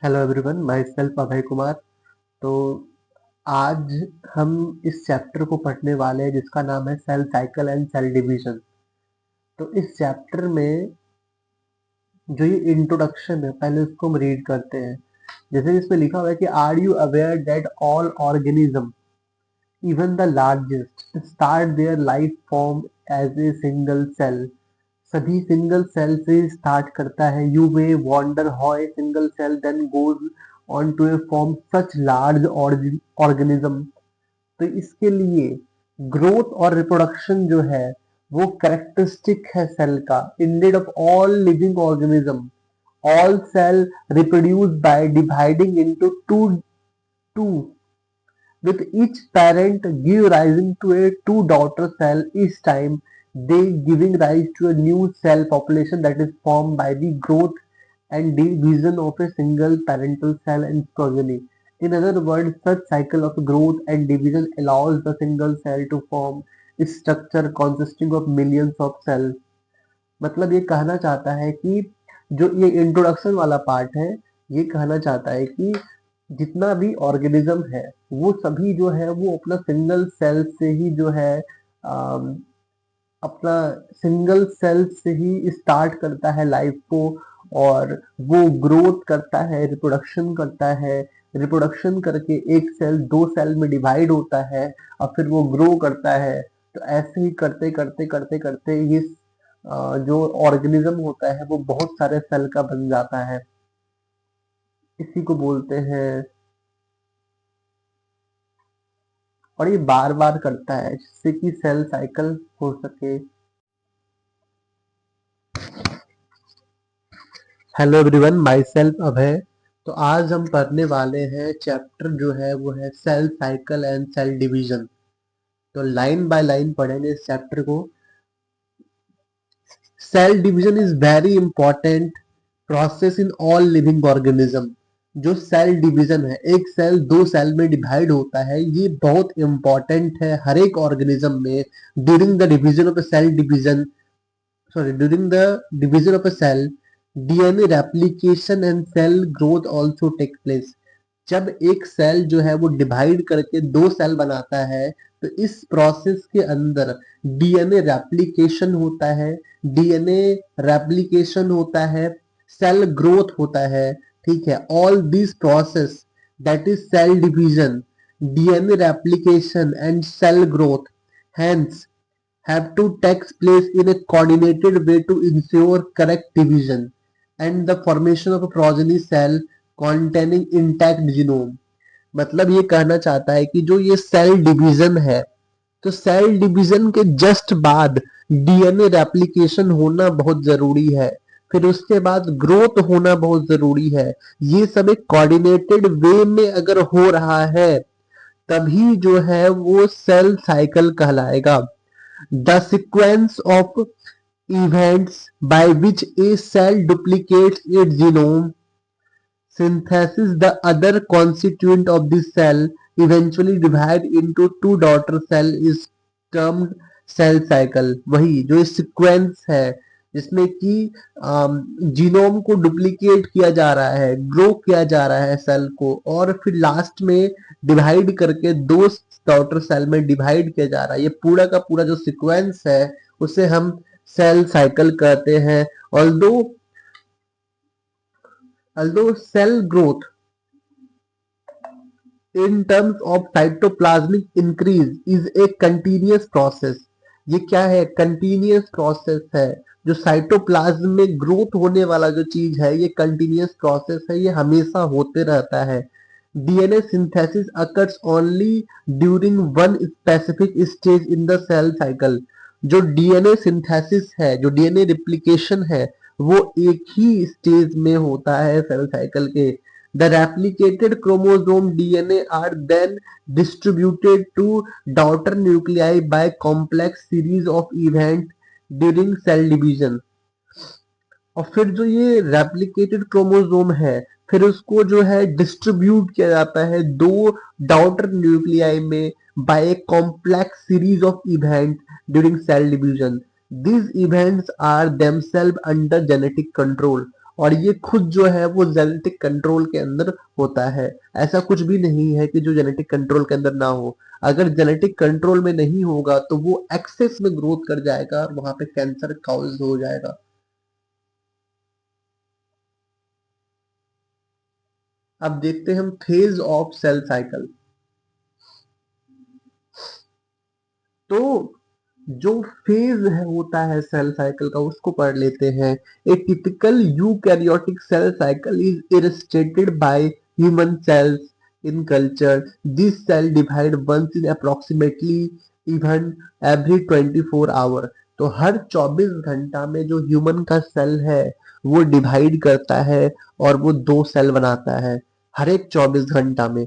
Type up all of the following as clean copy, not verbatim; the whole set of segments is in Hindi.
Hello everyone, my self Abhay Kumar. तो आज हम इस चैप्टर को पढ़ने वाले हैं जिसका नाम है cell cycle and cell division. तो इस चैप्टर में जो ये इंट्रोडक्शन है पहले उसको हम रीड करते हैं। जैसे इसमें लिखा हुआ है कि are you aware that all organism even the largest start their life form as a single cell. सभी सिंगल सेल से स्टार्ट करता है। You may wonder how a single cell then goes on to a form such large organism. तो इसके लिए ग्रोथ और रिप्रोडक्शन जो है वो कैरेक्टरिस्टिक है सेल का। Indeed of all living organism, all cell reproduce by dividing into two with each parent give rising to a two daughter cell each time, they giving rise to a new cell population that is formed by the growth and division of a single parental cell and progeny. In other words, such cycle of growth and division allows the single cell to form a structure consisting of millions of cells. मतलब ये कहना चाहता है कि जो ये इंट्रोडक्शन वाला पार्ट है, ये कहना चाहता है कि जितना भी ऑर्गेनिज्म है वो सभी जो है वो अपना सिंगल सेल से ही जो है अपना सिंगल सेल से ही स्टार्ट करता है लाइफ को, और वो ग्रोथ करता है, रिप्रोडक्शन करता है। रिप्रोडक्शन करके एक सेल दो सेल में डिवाइड होता है और फिर वो ग्रो करता है। तो ऐसे ही करते करते करते करते ये जो ऑर्गेनिज्म होता है वो बहुत सारे सेल का बन जाता है। इसी को बोलते हैं, और ये बार बार करता है जिससे कि सेल साइकिल हो सके। हेलो एवरीवन, माई सेल्फ अभय। तो आज हम पढ़ने वाले हैं चैप्टर जो है वो है cell cycle and cell division. तो लाइन बाय लाइन पढ़ेंगे इस चैप्टर को। Cell division is very important process in all living organism. जो सेल डिवीजन है, एक सेल दो सेल में डिवाइड होता है, ये बहुत इंपॉर्टेंट है हर एक ऑर्गेनिज्म में। During the division of cell division, during the division of a cell, DNA replication and cell growth also take place. जब एक सेल जो है वो डिवाइड करके दो सेल बनाता है तो इस प्रोसेस के अंदर डीएनए रेप्लिकेशन होता है, डीएनए रेप्लिकेशन होता है, सेल ग्रोथ होता है। ठीक है, all this process that is cell division, DNA replication and cell growth hence have to take place in a coordinated way to ensure correct division and the formation of a progeny cell containing intact genome। मतलब ये कहना चाहता है कि जो ये सेल डिवीजन है, तो सेल डिवीजन के जस्ट बाद डीएनए रेप्लिकेशन होना बहुत जरूरी है, फिर उसके बाद ग्रोथ होना बहुत जरूरी है। ये सब एक कोऑर्डिनेटेड वे में अगर हो रहा है तभी जो है वो सेल साइकिल कहलाएगा। The sequence of events by which a cell duplicates its genome, synthesis the other constituent of the cell, eventually divide into two daughter cell is termed cell cycle। वही जो सीक्वेंस है जिसमें कि जीनोम को डुप्लीकेट किया जा रहा है, ग्रो किया जा रहा है सेल को, और फिर लास्ट में डिवाइड करके दो डॉटर सेल में डिवाइड किया जा रहा है। ये पूरा का पूरा जो सीक्वेंस है उसे हम सेल साइकिल कहते हैं। although cell growth in terms of cytoplasmic increase is a continuous process। ये क्या है? कंटिन्यूस प्रोसेस है। जो साइटोप्लाज्म में ग्रोथ होने वाला जो चीज है ये कंटिन्यूस प्रोसेस है, ये हमेशा होते रहता है। DNA synthesis occurs only during one specific stage in the cell cycle. जो डीएनए सिंथेसिस है, जो डीएनए रिप्लिकेशन है, वो एक ही स्टेज में होता है सेल साइकिल के। The replicated chromosome DNA are then distributed to daughter nuclei by complex series of events during cell division। और फिर जो ये रेप्लिकेटेड क्रोमोसोम है फिर उसको जो है डिस्ट्रीब्यूट किया जाता है दो डॉटर न्यूक्लियाई में by a complex series of event during cell division. These events are themselves under genetic control। और ये खुद जो है वो जेनेटिक कंट्रोल के अंदर होता है। ऐसा कुछ भी नहीं है कि जो जेनेटिक कंट्रोल के अंदर ना हो। अगर जेनेटिक कंट्रोल में नहीं होगा तो वो एक्सेस में ग्रोथ कर जाएगा और वहां पे कैंसर काउज हो जाएगा। अब देखते हैं हम फेज ऑफ सेल साइकिल। तो जो फेज है होता है सेल साइकिल का उसको पढ़ लेते हैं। A typical eukaryotic cell cycle is illustrated by human cells in culture. This cell divide once in approximately even every 24 hour. तो हर 24 घंटा में जो ह्यूमन का सेल है वो डिवाइड करता है और वो दो सेल बनाता है हर एक 24 घंटा में।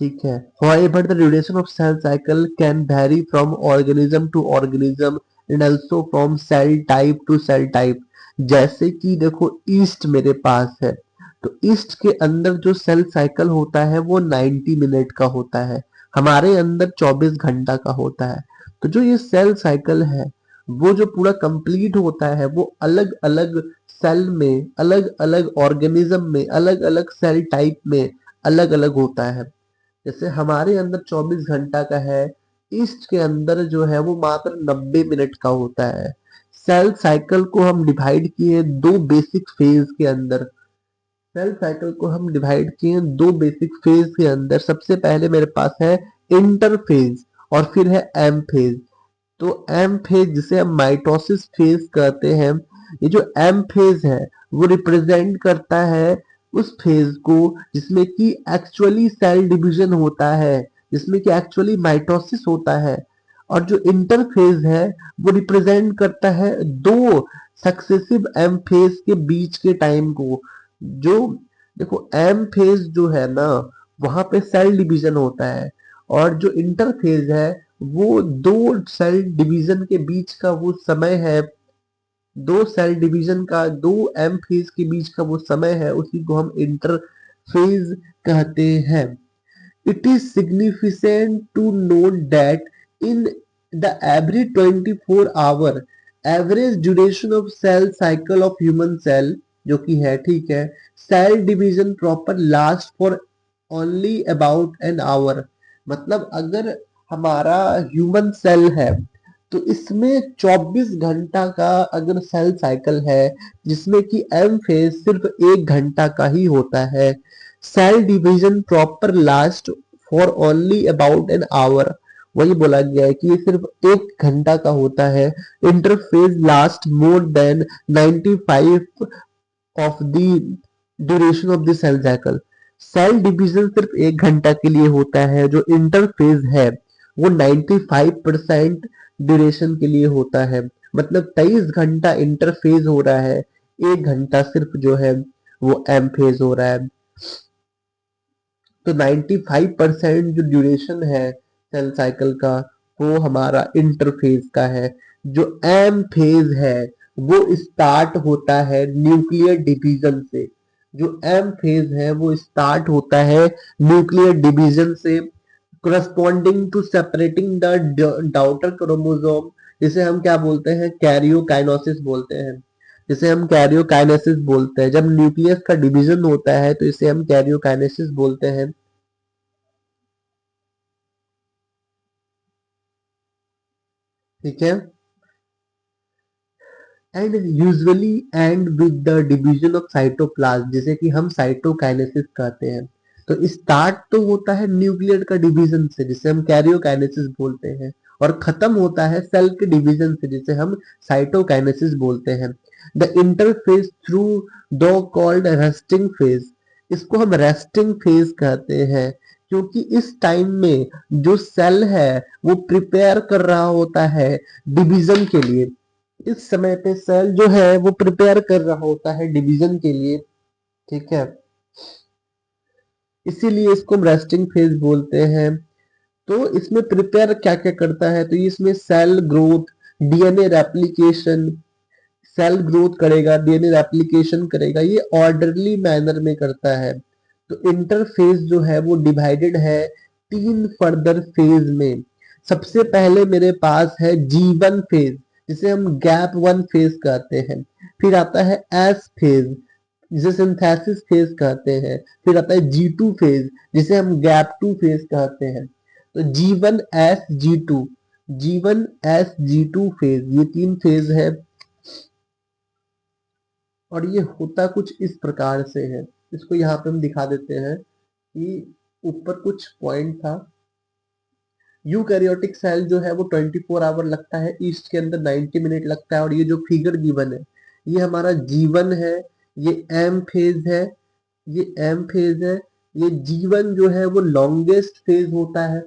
ठीक है। However, the duration of cell cycle can vary from organism to organism and also from cell type to cell type। जैसे कि देखो ईस्ट मेरे पास है, तो ईस्ट के अंदर जो सेल साइकिल होता है वो 90 मिनट का होता है, हमारे अंदर 24 घंटा का होता है। तो जो ये सेल साइकिल है वो जो पूरा कंप्लीट होता है वो अलग अलग सेल में, अलग अलग ऑर्गेनिज्म में, अलग अलग सेल टाइप में अलग अलग होता है। जैसे हमारे अंदर 24 घंटा का है, ईस्ट के अंदर जो है वो मात्र 90 मिनट का होता है। सेल साइकिल को हम डिवाइड किए दो बेसिक फेज के अंदर। सेल साइकिल को हम डिवाइड किए दो बेसिक फेज के अंदर। सबसे पहले मेरे पास है इंटरफेज और फिर है एम फेज। तो एम फेज जिसे हम माइटोसिस फेज कहते हैं, ये जो एम फेज है वो रिप्रेजेंट करता है उस फेज को जिसमें कि एक्चुअली सेल डिवीजन होता है, जिसमें कि एक्चुअली माइटोसिस होता है। और जो इंटरफेज है वो रिप्रेजेंट करता है दो सक्सेसिव एम फेज के बीच के टाइम को। जो देखो एम फेज जो है ना वहां पे सेल डिवीजन होता है, और जो इंटरफेज है वो दो सेल डिवीजन के बीच का वो समय है, दो सेल डिवीजन का, दो एम फेज के बीच का वो समय है, उसी को हम इंटरफेज कहते हैं। It is significant to note that in the every 24 hour average duration of cell cycle of human cell जो कि है, ठीक है, cell division proper last for only about an hour. मतलब अगर हमारा ह्यूमन सेल है तो इसमें 24 घंटा का अगर सेल साइकिल है जिसमें कि एम फेज सिर्फ 1 घंटा का ही होता है, cell division proper last for only about an hour, वही बोला गया है कि ये सिर्फ 1 घंटा का होता है। Interphase last more than 95 of the duration of the cell cycle. Cell division सिर्फ 1 घंटा के लिए होता है, जो इंटरफेज है वो 95% ड्यूरेशन के लिए होता है। मतलब 23 घंटा इंटरफेज हो रहा है, 1 घंटा सिर्फ जो है वो एम फेज हो रहा है। तो 95% जो ड्यूरेशन है सेल साइकिल का वो हमारा इंटरफेज का है। जो एम फेज है वो स्टार्ट होता है न्यूक्लियर डिवीजन से। जो एम फेज है वो स्टार्ट होता है न्यूक्लियर डिवीजन से, corresponding to separating the daughter chromosome, जिसे हम क्या बोलते हैं, कैरियोकाइनेसिस बोलते हैं। जिसे हम कैरियोकाइनेसिस बोलते हैं, जब न्यूक्लियस का डिवीजन होता है तो इसे हम कैरियोकाइनेसिस बोलते हैं। ठीक है। And usually and with the division of cytoplasm, जिसे कि हम साइटोकाइनेसिस कहते हैं। तो स्टार्ट तो होता है न्यूक्लियर का डिवीजन से जिसे हम कैरियोकाइनेसिस बोलते हैं, और खत्म होता है सेल के डिवीजन से जिसे हम साइटोकाइनेसिस बोलते हैं। द इंटरफेज थ्रू दो कॉल्ड रेस्टिंग फेज, इसको हम रेस्टिंग फेज कहते हैं क्योंकि इस टाइम में जो सेल है वो प्रिपेयर कर रहा होता है डिवीजन के लिए। इस समय पे सेल जो है वो प्रिपेयर कर रहा होता है डिवीजन के लिए। ठीक है, इसीलिए इसको हम रेस्टिंग फेज बोलते हैं। तो इसमें प्रिपेयर क्या क्या करता है, तो इसमें cell growth, DNA replication, cell growth करेगा, डीएनए रेप्लिकेशन करेगा, ये ऑर्डरली मैनर में करता है। तो इंटरफेज जो है वो डिवाइडेड है 3 फर्दर फेज में। सबसे पहले मेरे पास है G1 फेज जिसे हम गैप 1 फेज कहते हैं। फिर आता है एस फेज, जिसे सिंथेसिस फेज कहते हैं। फिर आता है G2 फेज, जिसे हम गैप 2 फेज कहते हैं। तो G1S G2, G1S G2 phase, ये 3 फेज है। और ये होता कुछ इस प्रकार से है। इसको यहाँ पे हम दिखा देते हैं कि ऊपर कुछ पॉइंट था। यूकैरियोटिक सेल जो है वो 24 आवर लगता है, ईस्ट के अंदर 90 मिनट लगता है। और ये जो फिगर गिवन है ये हमारा G1 है, ये M फेज है, ये M फेज है। ये G1 जो है वो लॉन्गेस्ट फेज होता है,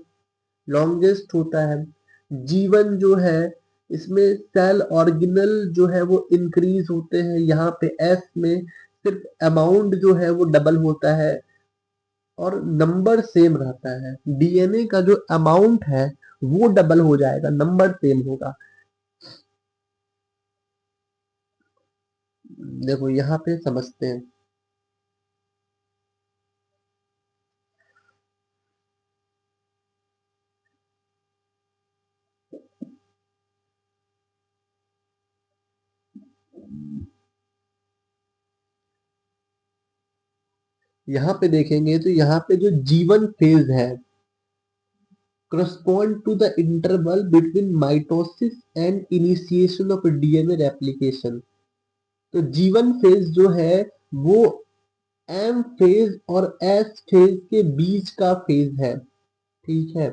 लॉन्गेस्ट होता है। G1 जो है इसमें सेल ऑर्गेनल जो है वो इंक्रीज होते हैं। यहाँ पे S में सिर्फ अमाउंट जो है वो डबल होता है और नंबर सेम रहता है। डीएनए का जो अमाउंट है वो डबल हो जाएगा, नंबर सेम होगा। देखो यहाँ पे समझते हैं। यहाँ पे देखेंगे तो यहाँ पे जो G1 फेज है correspond to the interval between mitosis and initiation of DNA replication। तो G1 फेज जो है वो M फेज और S फेज के बीच का फेज है, ठीक है।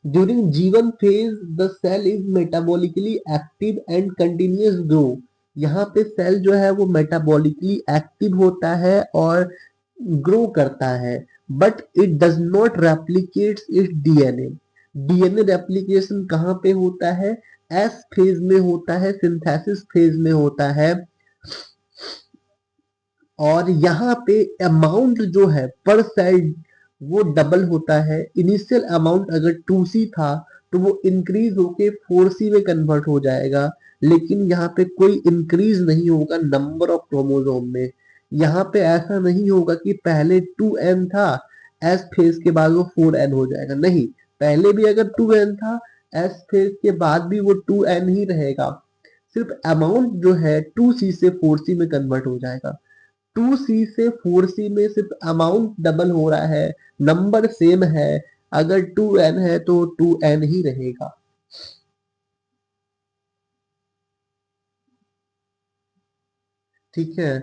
During G1 phase, the cell is metabolically active and continuous grow। यहाँ पे सेल जो है वो मेटाबॉलिकली एक्टिव होता है और ग्रो करता है, but it does not replicate it's DNA. DNA replication कहाँ पे होता है? एस फेज में होता है, सिंथेसिस फेज में होता है। और यहाँ पे अमाउंट जो है पर सेल वो डबल होता है। इनिशियल अमाउंट अगर 2C था तो वो इंक्रीज होके 4C में कन्वर्ट हो जाएगा, लेकिन यहाँ पे कोई इंक्रीज नहीं होगा नंबर ऑफ क्रोमोसोम में। यहाँ पे ऐसा नहीं होगा कि पहले 2N था, एस फेज के बाद वो 4N हो जाएगा, नहीं। पहले भी अगर 2N था, एस फेज के बाद भी वो 2N ही रहेगा। सिर्फ अमाउंट जो है 2C से 4C में कन्वर्ट हो जाएगा। 2C से 4C में सिर्फ अमाउंट डबल हो रहा है, नंबर सेम है। अगर 2N है तो 2N ही रहेगा। ठीक है।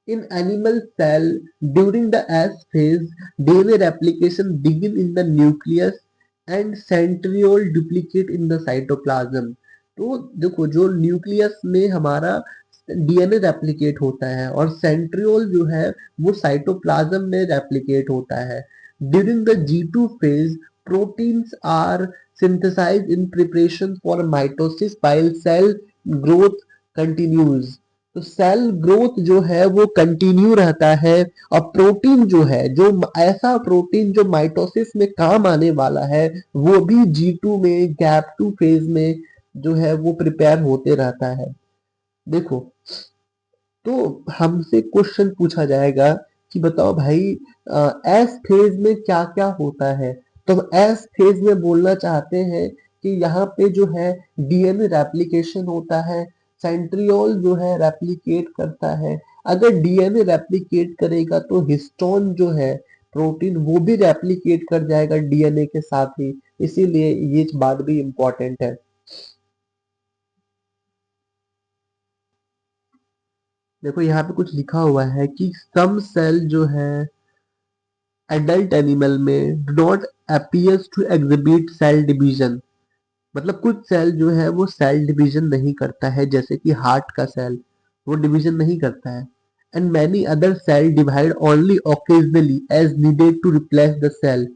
In animal cell during the S phase DNA replication begin in the nucleus and centriole duplicate in the cytoplasm. तो देखो जो न्यूक्लियस में हमारा डीएनए रेप्लिकेट होता है और सेंट्रियोल जो है वो साइटोप्लाज्म में रेप्लिकेट होता है। During the G2 phase proteins are synthesized in preparation for mitosis while cell growth continues। तो सेल ग्रोथ जो है वो कंटिन्यू रहता है। और प्रोटीन जो है, जो ऐसा प्रोटीन जो माइटोसिस में काम आने वाला है, वो भी G2 में गैप 2 फेज में जो है वो प्रिपेयर होते रहता है। देखो, तो हमसे क्वेश्चन पूछा जाएगा कि बताओ भाई एस फेज में क्या क्या होता है। तो एस फेज में बोलना चाहते हैं कि यहाँ पे जो है डीएनए रेप्लिकेशन होता है, सेंट्रियोल जो है रेप्लिकेट करता है। अगर डीएनए रेप्लिकेट करेगा तो हिस्टोन जो है प्रोटीन वो भी रेप्लिकेट कर जाएगा डीएनए के साथ ही, इसीलिए ये बात भी इम्पोर्टेंट है। देखो यहाँ पे कुछ लिखा हुआ है कि सम सेल जो है एडल्ट एनिमल में do not appears to exhibit cell division. मतलब कुछ सेल जो है वो सेल डिवीजन नहीं करता है, जैसे कि हार्ट का सेल वो डिवीजन नहीं करता है। And many other cell divide only occasionally as needed to replace the cell.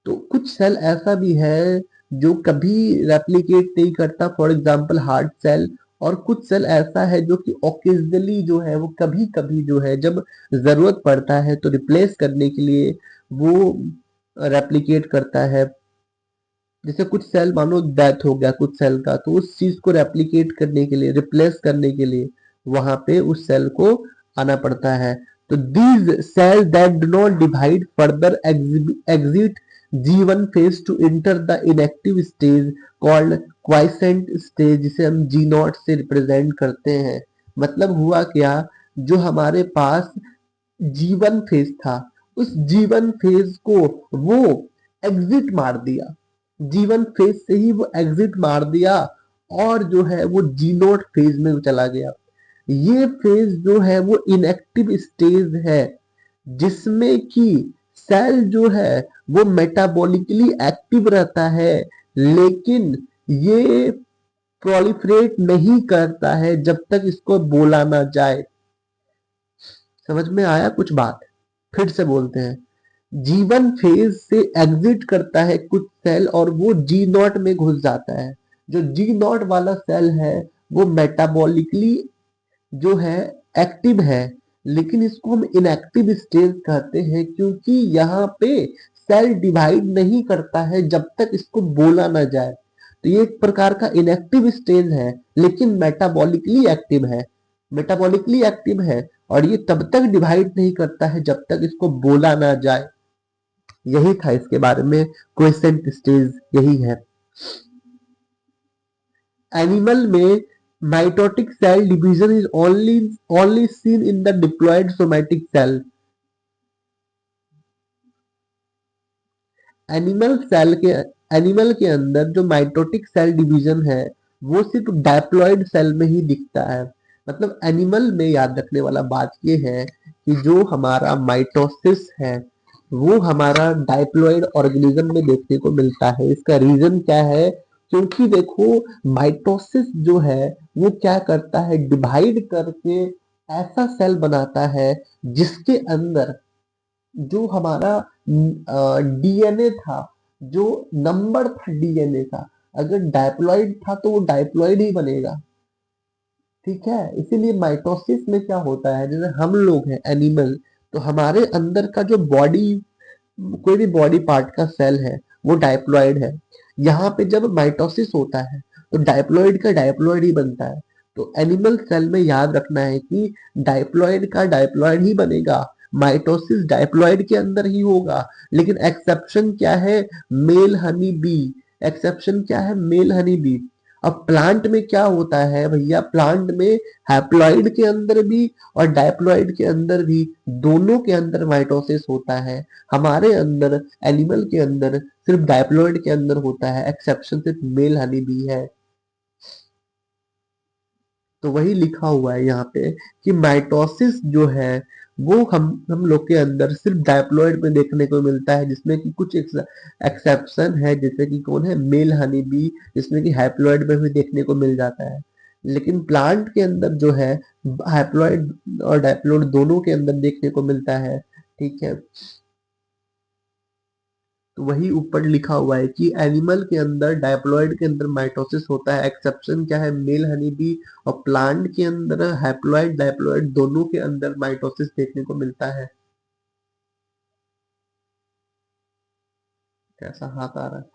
तो कुछ सेल ऐसा भी है जो कभी रेप्लिकेट नहीं करता, फॉर एग्जांपल हार्ट सेल। और कुछ सेल ऐसा है जो कि ओकेजनली जो है वो कभी कभी जो है जब जरूरत पड़ता है तो रिप्लेस करने के लिए वो रेप्लिकेट करता है। जैसे कुछ सेल मानो डेथ हो गया कुछ सेल का, तो उस चीज को रेप्लिकेट करने के लिए, रिप्लेस करने के लिए वहां पे उस सेल को आना पड़ता है। तो these cell that do not divide further exit G1 phase to enter the inactive stage called quiescent stage, जिसे हम G0 से रिप्रेजेंट करते हैं। मतलब हुआ क्या, जो हमारे पास जीवन फेज था, उस जीवन फेज को वो एग्जिट मार दिया, जीवन फेज से ही वो एग्जिट मार दिया और जो है वो जी नोट फेज में चला गया। ये फेज जो है वो इनएक्टिव स्टेज है, जिसमें कि सेल जो है वो मेटाबॉलिकली एक्टिव रहता है, लेकिन ये प्रोलिफरेट नहीं करता है जब तक इसको बोला ना जाए। समझ में आया कुछ बात? फिर से बोलते हैं, जीवन फेज से एग्जिट करता है कुछ सेल और वो जी नॉट में घुस जाता है। जो जी नॉट वाला सेल है वो मेटाबॉलिकली जो है एक्टिव है, लेकिन इसको हम इनएक्टिव स्टेज कहते हैं, क्योंकि यहाँ पे सेल डिवाइड नहीं करता है जब तक इसको बोला ना जाए। तो ये एक प्रकार का इनएक्टिव स्टेज है, लेकिन मेटाबॉलिकली एक्टिव है, मेटाबॉलिकली एक्टिव है, और ये तब तक डिवाइड नहीं करता है जब तक इसको बोला ना जाए। यही था इसके बारे में क्वेश्चन स्टेज, यही है। एनिमल में mitotic cell division is only seen in the diploid somatic cell. Animal के अंदर जो माइटोटिक सेल डिवीजन है वो सिर्फ डायप्लॉइड सेल में ही दिखता है। मतलब एनिमल में याद रखने वाला बात ये है कि जो हमारा माइटोसिस है वो हमारा डायप्लॉइड ऑर्गेनिज्म में देखने को मिलता है। इसका रीजन क्या है? क्योंकि देखो, माइटोसिस जो है वो क्या करता है, डिवाइड करके ऐसा सेल बनाता है जिसके अंदर जो हमारा डीएनए था, जो नंबर था डीएनए का, अगर डायप्लॉइड था तो वो डायप्लॉइड ही बनेगा। ठीक है, इसीलिए माइटोसिस में क्या होता है, जैसे हम लोग हैं एनिमल, तो हमारे अंदर का जो बॉडी, कोई भी बॉडी पार्ट का सेल है वो डायप्लॉइड है। यहाँ पे जब माइटोसिस होता है तो डायप्लॉइड का डायप्लॉइड ही बनता है। तो एनिमल सेल में याद रखना है कि डायप्लॉइड का डायप्लॉइड ही बनेगा, माइटोसिस डायप्लॉइड के अंदर ही होगा। लेकिन एक्सेप्शन क्या है? Male honey B. एक्सेप्शन क्या है? Male honey bee. अब प्लांट में क्या होता है भैया, प्लांट में हैप्लॉइड के अंदर भी और डायप्लॉइड के अंदर भी, दोनों के अंदर माइटोसिस होता है। हमारे अंदर, एनिमल के अंदर सिर्फ डायप्लॉइड के अंदर होता है, एक्सेप्शन सिर्फ मेल हनी बी है। तो वही लिखा हुआ है यहाँ पे कि माइटोसिस जो है वो हम लोग के अंदर सिर्फ डायप्लॉइड में देखने को मिलता है, जिसमें कि कुछ एक्सेप्शन है, जैसे कि कौन है, मेल हनी बी, जिसमें कि हैप्लॉइड में भी देखने को मिल जाता है। लेकिन प्लांट के अंदर जो है हैप्लॉइड और डायप्लॉइड दोनों के अंदर देखने को मिलता है। ठीक है, तो वही ऊपर लिखा हुआ है कि एनिमल के अंदर, डायप्लॉइड के अंदर माइटोसिस होता है, एक्सेप्शन क्या है, मेल हनी बी, और प्लांट के अंदर हैप्लॉइड डायप्लॉइड दोनों के अंदर माइटोसिस देखने को मिलता है। कैसा हाथ आ रहा है?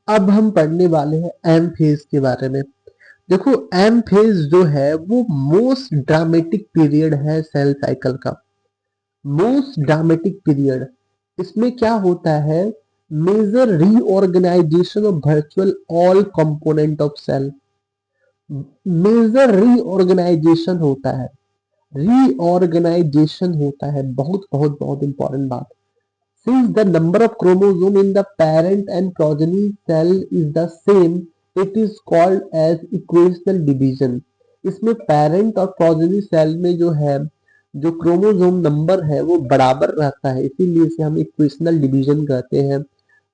अब हम पढ़ने वाले हैं एम फेज के बारे में। देखो, एम फेज जो है वो मोस्ट ड्रामेटिक पीरियड है सेल साइकिल का, मोस्ट ड्रामेटिक पीरियड। इसमें क्या होता है, major reorganisation of virtual all component of cell, major reorganisation होता है, रीऑर्गेनाइजेशन होता है, बहुत बहुत बहुत इंपॉर्टेंट बात। Since the number of chromosome in the parent and progeny cell is the same, it is called as equational division. इसमें पेरेंट और प्रोजेनी सेल में जो है, जो क्रोमोसोम नंबर है वो बराबर रहता है, इसीलिए इसे हम इक्वेशनल डिवीजन कहते हैं।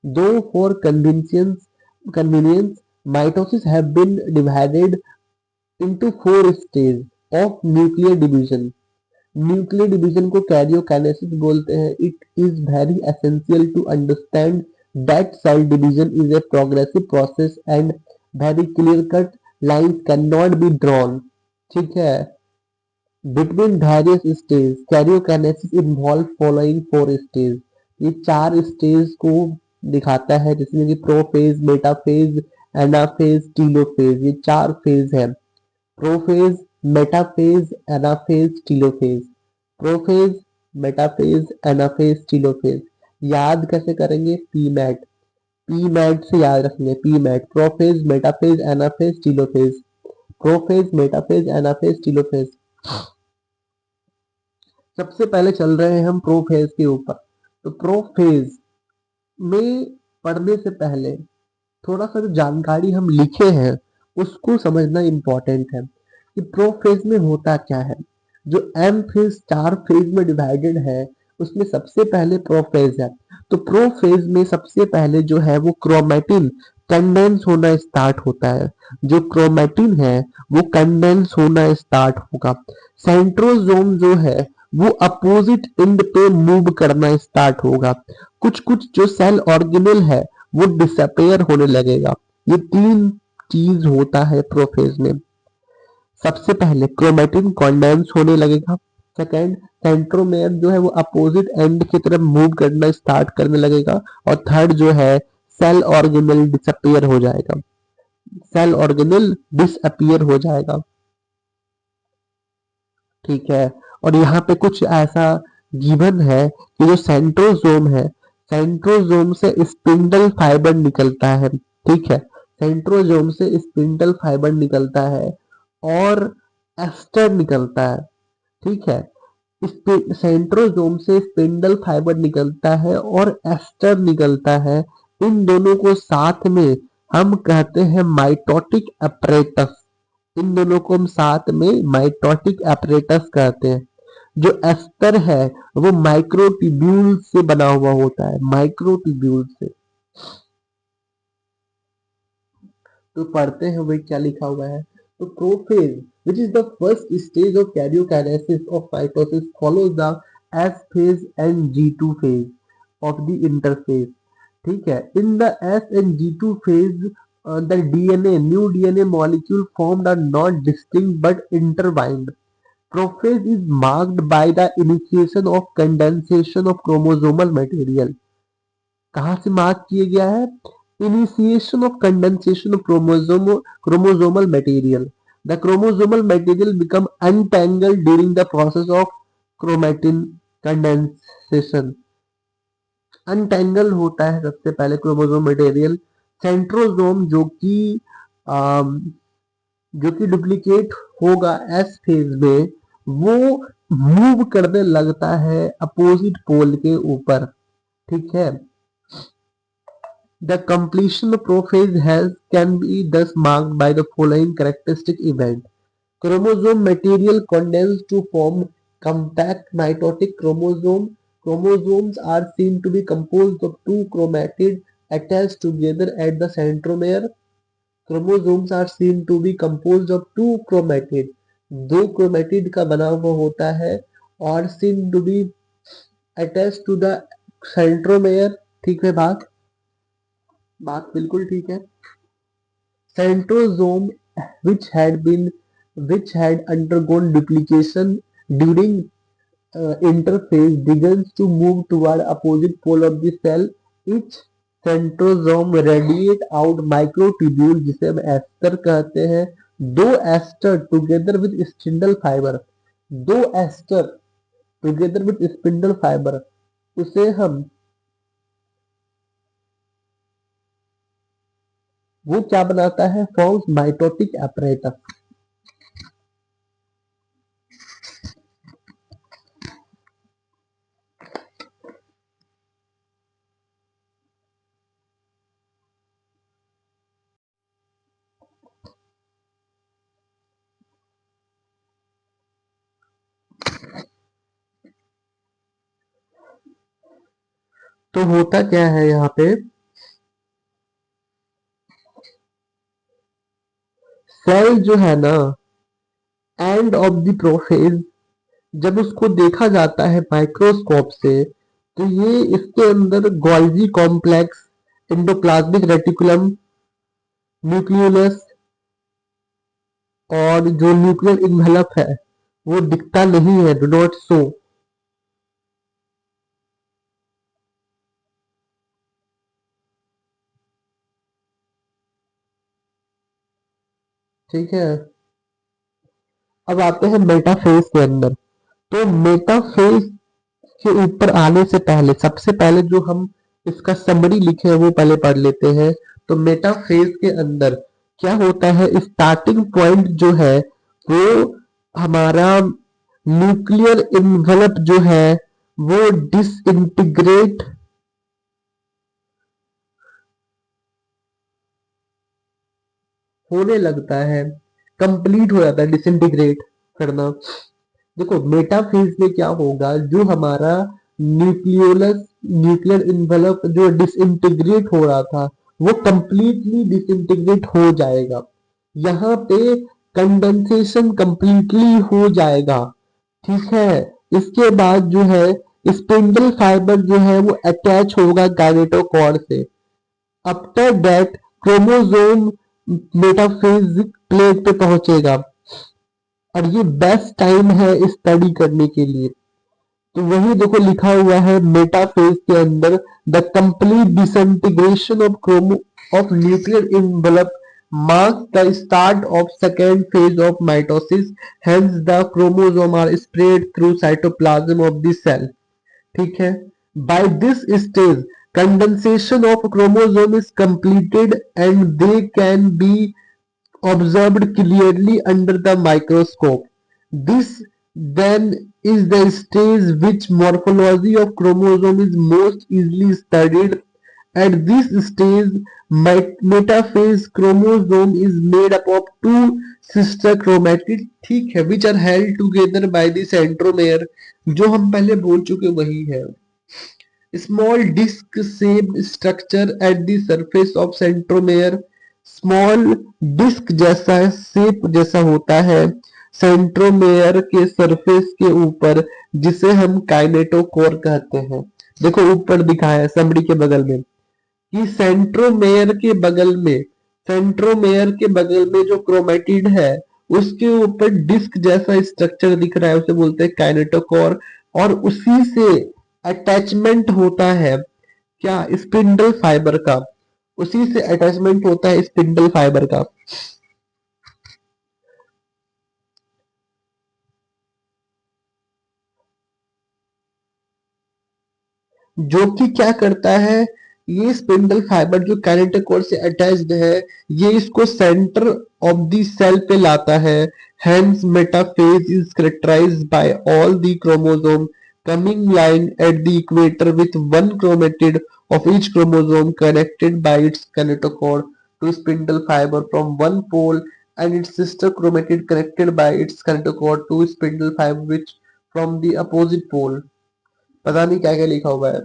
दो for convenience mitosis have been divided into 4 stage of nuclear division. Nuclear division को कैरियोकाइनेसिस बोलते हैं। It is very essential to understand that cell division is a progressive process and very clear cut lines can not be drawn. ठीक है, between various stage karyokinesis involve following 4 stage. ये 4 स्टेज को दिखाता है, जिसमें कि प्रोफेज, मेटाफेज, एनाफेज, टीलोफेज, ये 4 फेज है। Prophase, metaphase, anaphase, telophase. Prophase, metaphase, anaphase, telophase. याद कैसे करेंगे? पीमैट, पीमैट से याद रखेंगे। PMAT, prophase, metaphase, anaphase, telophase. Prophase, metaphase, anaphase, telophase. सबसे पहले चल रहे हैं हम प्रोफेज के ऊपर। तो प्रोफेज में पढ़ने से पहले थोड़ा सा जो जानकारी हम लिखे हैं उसको समझना इम्पोर्टेंट है कि प्रोफेज में होता क्या है। जो एम फेज 4 फेज में डिवाइडेड है उसमें सबसे पहले प्रोफेज है। तो प्रोफेज में सबसे पहले जो है वो क्रोमेटिन कंडेंस होना स्टार्ट होता है। जो क्रोमेटिन है वो कंडेंस होना स्टार्ट होगा। सेंट्रोजोम जो है वो अपोजिट एंड पे मूव करना स्टार्ट होगा। कुछ कुछ जो सेल ऑर्गेनेल है वो डिसअपेयर होने लगेगा। ये 3 चीज होता है प्रोफेज में। सबसे पहले क्रोमेटिन कंडेंस होने लगेगा। सेकंड, सेंट्रोमेयर जो है वो अपोजिट एंड की तरफ मूव करना स्टार्ट करने लगेगा। और थर्ड जो है सेल ऑर्गेनेल डिसअपियर हो जाएगा। सेल ऑर्गेनेल डिसअपियर हो जाएगा। ठीक है। और यहाँ पे कुछ ऐसा गिवन है कि जो सेंट्रोजोम है, सेंट्रोजोम से स्पिंडल फाइबर निकलता है। ठीक है, सेंट्रोजोम से स्पिंडल फाइबर निकलता है और एस्टर निकलता है। ठीक है, सेंट्रोजोम से स्पिंडल फाइबर निकलता है और एस्टर निकलता है। इन दोनों को साथ में हम कहते हैं माइटोटिक अपरेटस। इन दोनों को हम साथ में माइटोटिक अपरेटस कहते हैं। जो एस्टर है वो माइक्रोट्यूब्यूल से बना हुआ होता है, माइक्रोट्यूब्यूल से। तो पढ़ते हैं वे क्या लिखा हुआ है। तो prophase which is the first stage of karyokinesis of mitosis follows the S phase and G2 phase of the interphase। ठीक है, in the S and G2 phase the DNA new DNA molecule formed are not distinct but intertwined। Prophase is marked by the initiation of condensation of chromosomal material। कहाँ से मार्क किया गया है? Initiation of condensation of chromosomal material। The chromosomal material become untangled during the process of chromatin condensation। Untangle होता है सबसे पहले क्रोमोसोम मटेरियल। सेंट्रोजोम आम, जो कि डुप्लीकेट होगा एस फेज में, वो मूव करने लगता है अपोजिट पोल के ऊपर। ठीक है। The completion of prophase has can be thus marked by the following characteristic event: chromosome material condensed to form compact mitotic chromosome. Chromosomes are seen to be composed of two chromatids attached together at the centromere। Chromosomes are seen to be composed of two chromatids। दो क्रोमेटिड का बना हुआ होता है और seen to be attached to the centromere। ठीक है, बात बिल्कुल ठीक है। Centrosome which had been which had undergone duplication during interphase begins to move toward opposite pole of the cell। Each centrosome radiate out microtubule जिसे हम एस्टर कहते हैं। दो aster together with spindle fibre, दो aster together with spindle fibre, उसे हम वो क्या बनाता है? Forms mitotic apparatus। तो होता क्या है यहाँ पे? सेल जो है ना, एंड ऑफ द प्रोफेज, जब उसको देखा जाता है माइक्रोस्कोप से तो ये इसके अंदर Golgi complex, endoplasmic reticulum, nucleolus और जो न्यूक्लियर इन्वेलप है वो दिखता नहीं है, डू नॉट शो। ठीक है। अब आते हैं मेटाफेज के अंदर। तो मेटाफेज के ऊपर आने से पहले सबसे पहले जो हम इसका समरी लिखे हैं वो पहले पढ़ लेते हैं। तो मेटाफेज के अंदर क्या होता है, स्टार्टिंग पॉइंट जो है वो हमारा न्यूक्लियर इन्वेलप जो है वो डिसइंटीग्रेट होने लगता है, कंप्लीट हो जाता है डिसइंटीग्रेट करना। देखो मेटाफेज में क्या होगा, जो हमारा न्यूक्लियोलस न्यूक्लियर इन्वेलप जो डिसइंटीग्रेट हो रहा था वो कंप्लीटली डिसइंटीग्रेट हो जाएगा। यहाँ पे कंडेंसेशन कंप्लीटली हो जाएगा, ठीक है। इसके बाद जो है स्पिंडल फाइबर जो है वो अटैच होगा गायनेटोकॉर से। After that chromosome metaphasic plate पे पहुंचेगा, और ये बेस्ट टाइम है स्टडी करने के लिए। तो वही देखो लिखा हुआ है मेटाफेज के अंदर, the complete disintegration of chromo of nuclear envelope marks the start of second phase of mitosis, hence the chromosome are spread through cytoplasm of the cell, ठीक है। by this stage condensation of chromosome is completed and they can be observed clearly under the microscope. This then is the stage which morphology of chromosome is most easily studied. At this stage, metaphase chromosome is made up of two sister chromatids, ठीक है, which are held together by the centromere, जो हम पहले बोल चुके वही है। Small disc-shaped structure at the surface of centromere, small disc जैसा शेप जैसा होता है सेंट्रोमेयर के सरफेस के ऊपर, जिसे हम काइनेटोकोर कहते हैं। देखो ऊपर दिखाया है समरी के बगल में कि सेंट्रोमेयर के बगल में जो क्रोमेटिड है उसके ऊपर डिस्क जैसा स्ट्रक्चर दिख रहा है, उसे बोलते हैं काइनेटोकोर। और उसी से अटैचमेंट होता है क्या, स्पिंडल फाइबर का, उसी से अटैचमेंट होता है स्पिंडल फाइबर का, जो कि क्या करता है, ये स्पिंडल फाइबर जो काइनेटोकोर से अटैच्ड है ये इसको सेंटर ऑफ द सेल पे लाता है। Hence metaphase is characterised by all the chromosome coming line at the equator with one chromatid of each chromosome connected by its kinetochore to spindle fiber from one pole and its sister chromatid connected by its kinetochore to spindle fiber which from the opposite pole। पता नहीं क्या क्या लिखा हुआ है,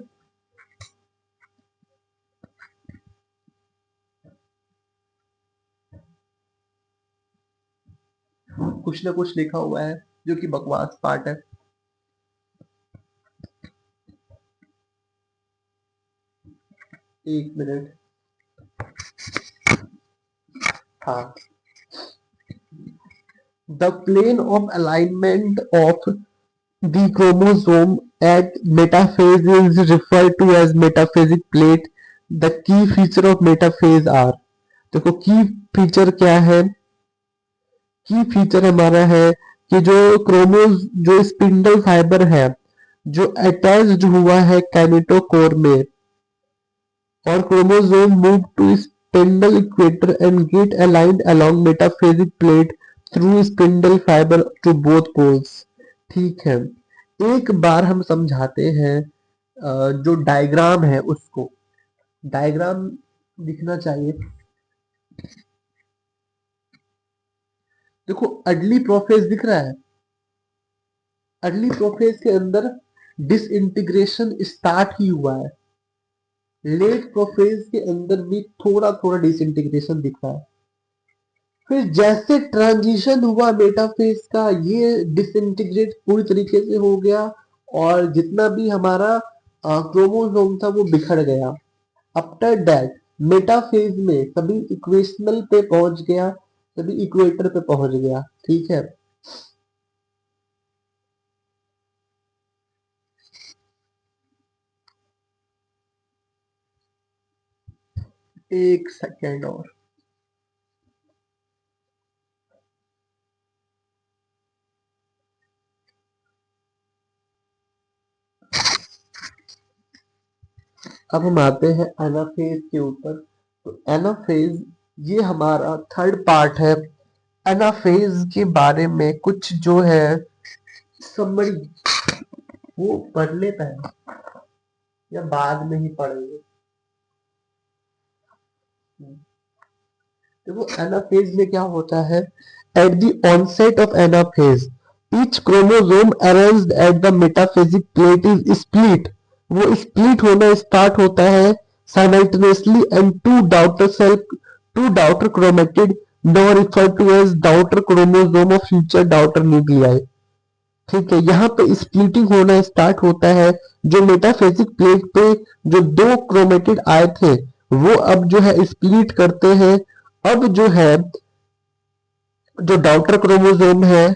कुछ ना कुछ लिखा हुआ है जो कि बकवास पार्ट है। एक मिनट, हाँ, the plane of alignment of the chromosome at metaphase is referred to as metaphasic plate। The key feature of metaphase are, देखो की फीचर क्या है, की फीचर हमारा है कि जो क्रोमोज जो स्पिंडल फाइबर है जो अटैच्ड हुआ है काइनेटोकोर में, और chromosome move to spindle equator and get aligned along metaphasic plate through spindle fibre to both poles, ठीक है। एक बार हम समझाते हैं जो डायग्राम है उसको, डायग्राम दिखना चाहिए। देखो अर्ली प्रोफेज दिख रहा है, अर्ली प्रोफेज के अंदर डिसइंटीग्रेशन स्टार्ट ही हुआ है, लेट प्रोफेज के अंदर भी थोड़ा थोड़ा डिसइंटीग्रेशन दिख रहा है। फिर जैसे ट्रांजिशन हुआ मेटाफेज का, ये डिसइंटीग्रेट पूरी तरीके से हो गया और जितना भी हमारा क्रोमोसोम था वो बिखर गया। आफ्टर दैट मेटाफेज में सभी इक्वेशनल पे पहुंच गया, सभी इक्वेटर पे पहुंच गया, ठीक है। एक सेकेंड और, अब हम आते हैं एनाफेज के ऊपर। तो एनाफेज ये हमारा थर्ड पार्ट है। एनाफेज के बारे में कुछ जो है समरी वो पढ़ लेता है या बाद में ही पढ़ेंगे। देखो एनाफेज में क्या होता है, at the onset of anaphase each chromosome arranged at the metaphasic plate is split. वो स्प्लिट होना स्टार्ट होता है simultaneously and two daughter chromatid now referred to as daughter chromosome of future daughter nuclei। ठीक है, यहाँ पे स्प्लिटिंग होना स्टार्ट होता है। जो मेटाफेजिक प्लेट पे जो दो क्रोमेटिड आए थे वो अब जो है स्प्लिट करते हैं। अब जो है जो डाउटर क्रोमोसोम है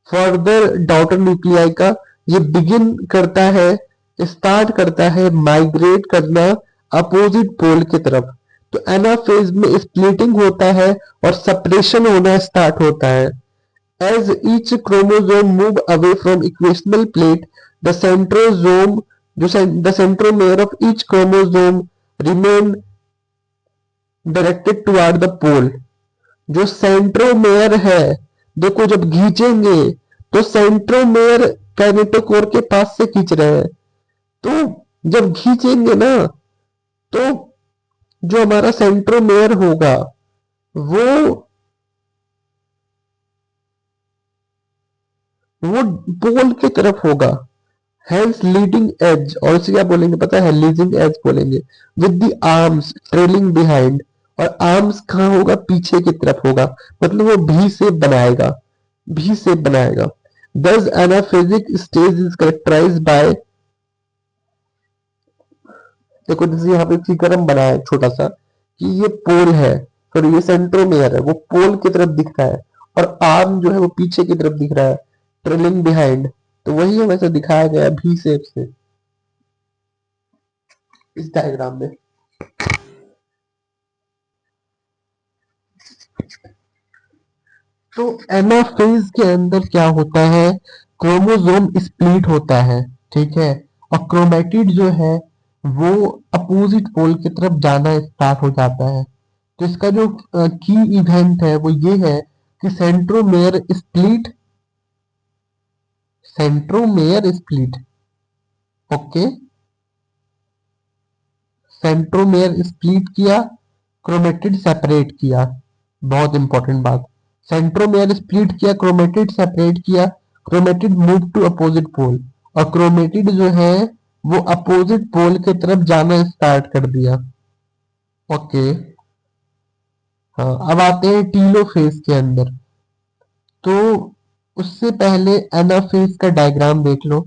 फर्दर डाउटर न्यूक्लियाई का ये बिगिन करता है, स्टार्ट करता है माइग्रेट करना अपोजिट पोल की तरफ। तो एनाफेज में स्प्लिटिंग होता है और सेपरेशन होना स्टार्ट होता है। As each chromosome move away from equational plate, the centrosome, the centromere of each chromosome remain directed toward the pole। जो सेंट्रोमेयर है, देखो जब खींचेंगे तो सेंट्रोमेयर काइनेटोकोर के पास से खींच रहे हैं, तो जब खींचेंगे ना तो जो हमारा सेंट्रोमेयर होगा वो पोल की तरफ होगा। हेंस लीडिंग एज, और इसे क्या बोलेंगे पता है, लीडिंग एज बोलेंगे। With the arms trailing behind, और आर्म्स कहाँ होगा, पीछे की तरफ होगा, मतलब वो भी शेप बनाएगा, भी शेप बनाएगा। दस एनाफेजिक स्टेज इज कैरेक्टराइज बाय, देखो जैसे यहाँ पे फिगर हम बनाया छोटा सा कि ये पोल है और ये सेंट्रोमेयर है, वो पोल की तरफ दिख रहा है और आर्म जो है वो पीछे की तरफ दिख रहा है, ट्रेलिंग बिहाइंड। तो वही हमें से दिखाया गया भी शेप से इस डायग्राम में। तो एनाफेज के अंदर क्या होता है, क्रोमोसोम स्प्लिट होता है, ठीक है, और क्रोमेटिड जो है वो अपोजिट पोल की तरफ जाना स्टार्ट हो जाता है। तो इसका जो की इवेंट है वो ये है कि centromere split, okay, centromere split किया, क्रोमेटिड सेपरेट किया। बहुत इंपॉर्टेंट बात, सेंट्रोमेयर स्प्लिट किया, क्रोमेटिड सेपरेट किया, chromatid move to opposite pole, और क्रोमेटिड जो है वो अपोजिट पोल की तरफ जाना स्टार्ट कर दिया। ओके, हाँ, अब आते हैं टीलोफेज के अंदर। तो उससे पहले एनाफेज का डायग्राम देख लो।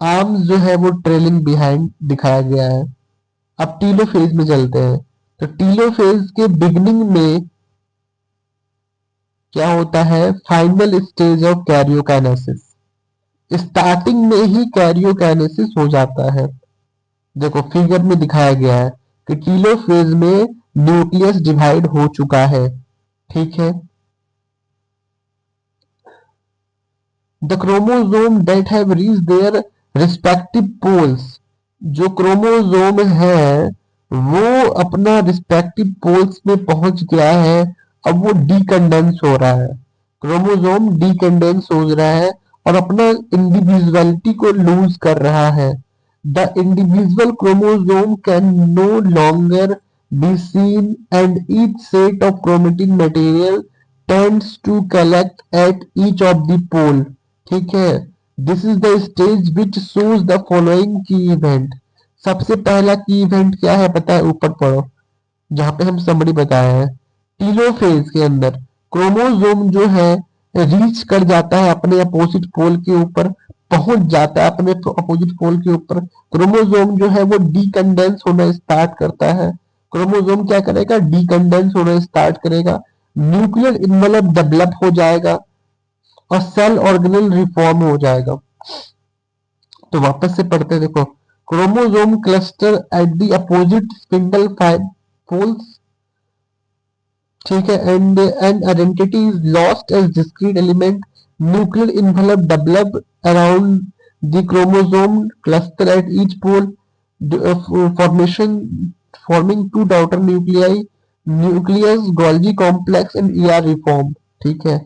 आर्म्स जो है वो ट्रेलिंग बिहाइंड दिखाया गया है। अब टीलोफेज में चलते हैं। तो टीलोफेज के बिगनिंग में क्या होता है, final stage of karyokinesis, starting में ही कैरियोकाइनेसिस हो जाता है। देखो फिगर में दिखाया गया है कि टीलोफेज में न्यूक्लियस डिवाइड हो चुका है, ठीक है। The chromosome that have reached their respective poles, जो क्रोमोसोम है वो अपना रिस्पेक्टिव पोल्स में पहुंच गया है। अब वो डीकंडेंस हो रहा है, क्रोमोसोम डीकंडेंस हो रहा है और अपना इंडिविजुअलिटी को लूज कर रहा है। The individual chromosome can no longer be seen and each set of chromatin material tends to collect at each of the pole, ठीक है। This is the stage which shows the following key event. सबसे पहला की इवेंट क्या है पता है, ऊपर पढ़ो जहां पे हम समरी बताए हैं। टीलोफेज के अंदर क्रोमोसोम जो है रीच कर जाता है अपने अपोजिट पोल के ऊपर, पहुंच जाता है अपने अपोजिट पोल के ऊपर। क्रोमोसोम जो है वो डीकंडेंस होना स्टार्ट करता है। क्रोमोसोम क्या करेगा, डीकंडेंस होना स्टार्ट करेगा, न्यूक्लियर इन्वेलप डेवलप हो जाएगा और सेल ऑर्गेनल रिफॉर्म हो जाएगा। तो वापस से पढ़ते देखो, chromosome cluster at the opposite spindle poles, ठीक है, and identity is lost as discrete element, nuclear envelope develop around the chromosome cluster at each pole, formation forming two daughter nuclei, nucleus, Golgi complex and ER reform. ठीक है,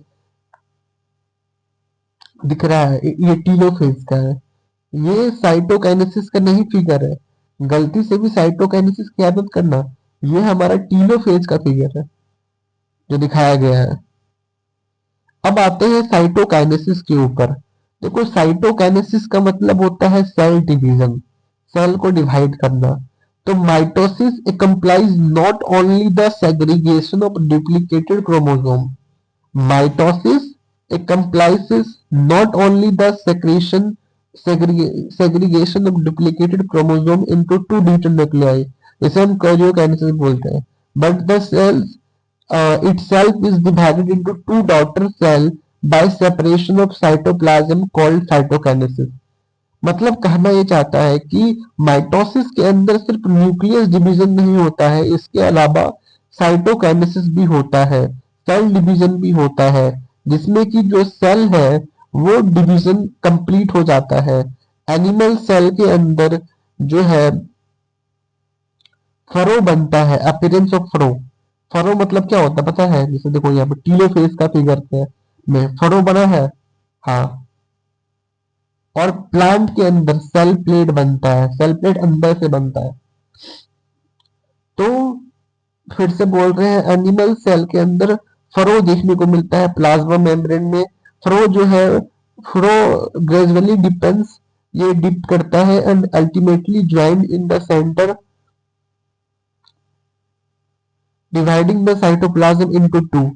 दिख रहा है ये टीलोफेज का है। ये साइटोकाइनेसिस का नहीं फिगर है, गलती से भी साइटोकाइनेसिस की आदत करना। ये हमारा टीलोफेज का फिगर है जो दिखाया गया है। अब आते हैं साइटोकाइनेसिस के ऊपर। देखो, साइटोकाइनेसिस का मतलब होता है सेल डिवीजन, सेल को डिवाइड करना। तो mitosis complies not only the segregation of duplicated chromosome, mitosis it comprises not only the segregation of duplicated chromosome into two different nuclei, इसे हम karyokinesis बोलते हैं, but the cell itself is divided into two daughter cell by separation of cytoplasm called cytokinesis। मतलब कहना ये चाहता है कि माइटोसिस के अंदर सिर्फ न्यूक्लियस डिवीजन नहीं होता है, इसके अलावा साइटोकाइनेसिस भी होता है, सेल डिवीजन भी होता है, जिसमें कि जो सेल है वो डिवीजन कंप्लीट हो जाता है। एनिमल सेल के अंदर जो है फरो बनता है, अपीयरेंस ऑफ फरो। फरो मतलब क्या होता है पता है? जैसे देखो यहाँ पे टीलोफेज का फिगर में फरो बना है, हाँ। और प्लांट के अंदर सेल प्लेट बनता है, सेल प्लेट अंदर से बनता है। तो फिर से बोल रहे हैं, एनिमल सेल के अंदर फरो देखने को मिलता है प्लाज्मा मेम्ब्रेन में। फरो जो है, फरो ग्रेजुअली डिपेंड्स, ये डिप करता है and ultimately join in the centre, dividing the cytoplasm into two.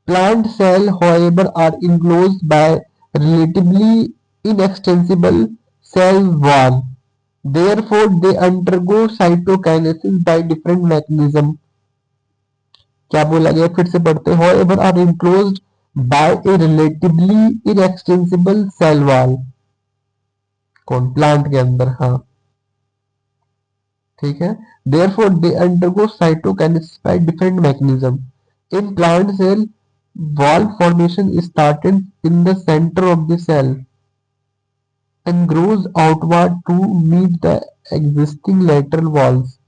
Plant cells, however, are enclosed by relatively inextensible cell wall. Therefore, they undergo cytokinesis by different mechanism. क्या बोला गया फिर से पढ़ते हैं, however are enclosed by a relatively inextensible cell wall। कौन? प्लांट के अंदर, हाँ, ठीक है। Therefore, they undergo cytokinesis by different mechanism. In plant cell, wall formation is started in the center of the cell and grows outward to meet the existing lateral walls.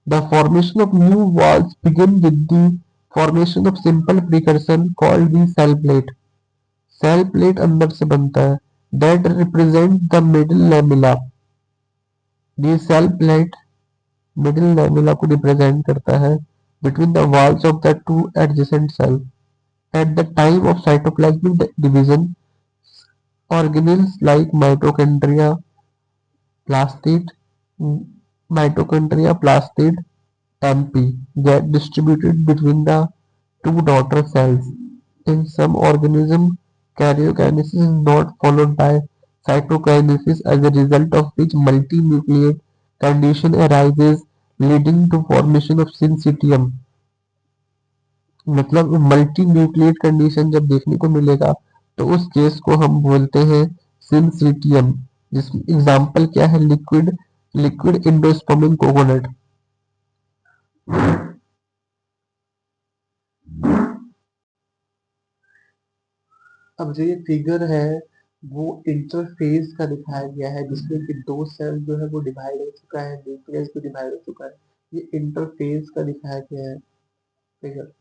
The formation of new walls begin with the formation of simple precursor called the cell plate. Cell plate अंदर से बनता है, that represent the middle lamella. The cell plate middle lamella को रिप्रेजेंट करता है between the walls of the two adjacent cells. At the time of cytoplasmic division, organelles like plastid, MP get distributed between the two daughter cells. In some organisms, karyokinesis is not followed by cytokinesis, as a result of which multinucleate condition arises leading to formation of syncytium। मतलब मल्टी न्यूक्लिएट कंडीशन जब देखने को मिलेगा तो उस केस को हम बोलते हैं सिंसिटियम। जिस एग्जांपल क्या है? Liquid liquid endospermic coconut. अब जो ये फिगर है वो इंटरफेज का दिखाया गया है, जिसमें कि दो सेल जो है वो डिवाइड हो चुका है, न्यूक्लियस भी डिवाइड हो चुका है। ये इंटरफेज का दिखाया गया है फिगर।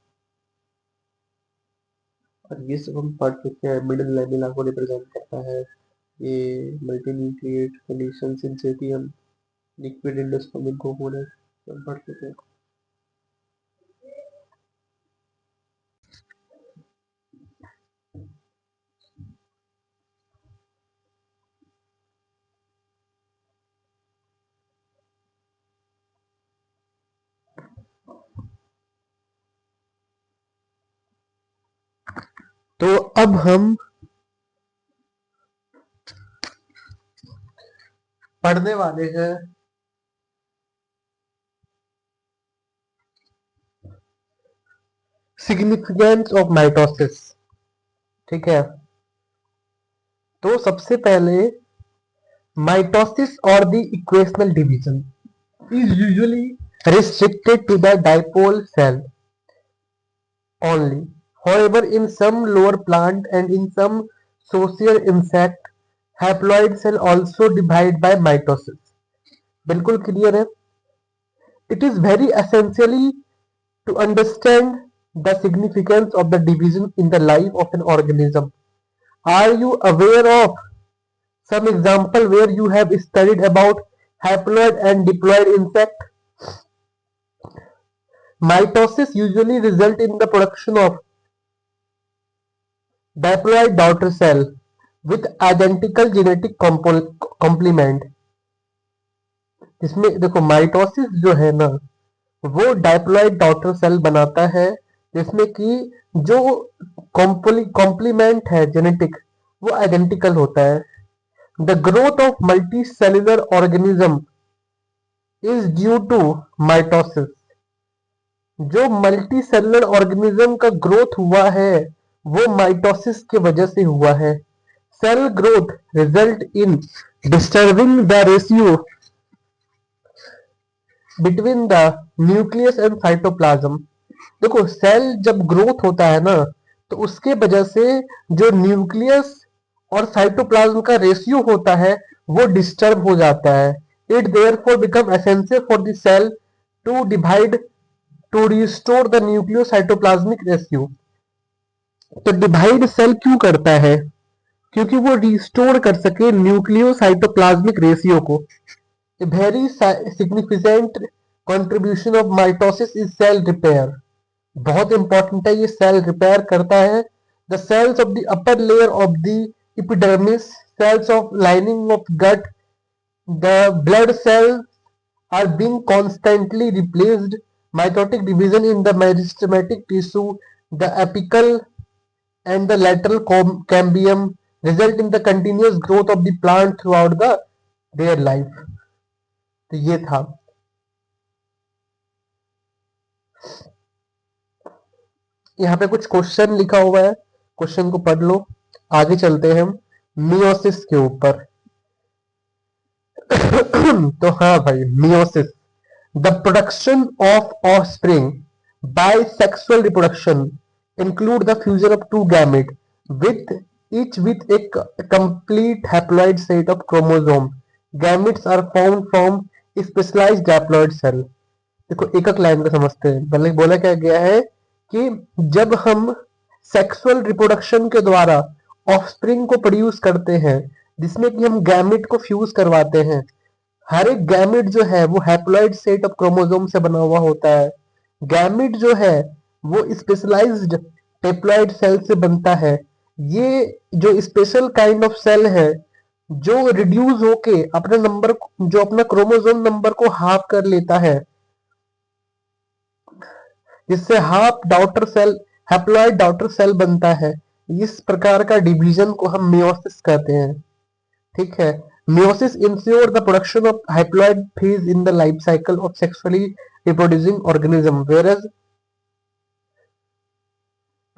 और ये सब हम पढ़ चुके हैं, मिडिल लैमेला को रिप्रेजेंट करता है, ये multinucleate condition, syncytium, liquid endospermic coconut, सब पढ़ चुके हैं। तो अब हम पढ़ने वाले हैं सिग्निफिकेंस ऑफ माइटोसिस। ठीक है, तो सबसे पहले माइटोसिस और the equational division is usually restricted to the dipole cell only. However, in some lower plant and in some social insect, haploid cell also divide by mitosis. बिल्कुल क्लियर है। It is very essentially to understand the significance of the division in the life of an organism. Are you aware of some example where you have studied about haploid and diploid insect? Mitosis usually result in the production of diploid daughter cell with identical genetic complement। इसमें देखो माइटोसिस जो है ना वो डाइप्लॉइड डॉटर सेल बनाता है जिसमें कि जो कॉम्प्लीमेंट है जेनेटिक वो आइडेंटिकल होता है। The growth of multicellular organism is due to mitosis. जो मल्टीसेलुलर ऑर्गेनिज्म का ग्रोथ हुआ है वो माइटोसिस की वजह से हुआ है। Cell growth result in disturbing the ratio between the nucleus and cytoplasm. देखो सेल जब ग्रोथ होता है ना तो उसके वजह से जो न्यूक्लियस और साइटोप्लाज्म का रेशियो होता है वो डिस्टर्ब हो जाता है। It therefore become essential for the cell to divide to restore the nucleocytoplasmic ratio. तो डिवाइड सेल क्यों करता है? क्योंकि वो रिस्टोर कर सके न्यूक्लियोसाइटोप्लाज्मिक रेशियो को। A very significant contribution of mitosis is cell repair। बहुत इंपॉर्टेंट है, ये सेल रिपेयर करता है। The cells of the upper layer of the epidermis, cells of lining of gut, the blood cells are being constantly replaced। Mitotic division in the meristematic tissue, the apical and the lateral cambium result in the continuous growth of the plant throughout their life। तो ये था। यहाँ पे कुछ क्वेश्चन लिखा हुआ है, क्वेश्चन को पढ़ लो। आगे चलते हैं हम मियोसिस के ऊपर। तो हाँ भाई, meiosis the production of offspring by sexual reproduction include the fusion of two gamete with each with a complete haploid set of chromosome। Gametes are formed from specialised diploid cell. देखो एक एक लाइन को समझते हैं। पहले बोला क्या गया है कि जब हम सेक्सुअल रिप्रोडक्शन के द्वारा ऑफस्प्रिंग को प्रोड्यूस करते हैं जिसमें कि हम गैमेट को फ्यूज करवाते हैं। हर एक गैमेट जो है वो हैप्लॉइड सेट ऑफ क्रोमोसोम से बना हुआ होता है। गैमेट जो है वो स्पेशलाइज्ड हैप्लॉइड सेल से बनता है। ये जो स्पेशल काइंड ऑफ सेल है जो रिड्यूस होके अपने नंबर जो अपना क्रोमोसोम नंबर को हाफ कर लेता है जिससे half daughter cell haploid daughter cell बनता है। इस प्रकार का डिवीजन को हम मियोसिस कहते हैं। ठीक है। Meiosis ensure the production of haploid phase in the life cycle of sexually reproducing organism. Whereas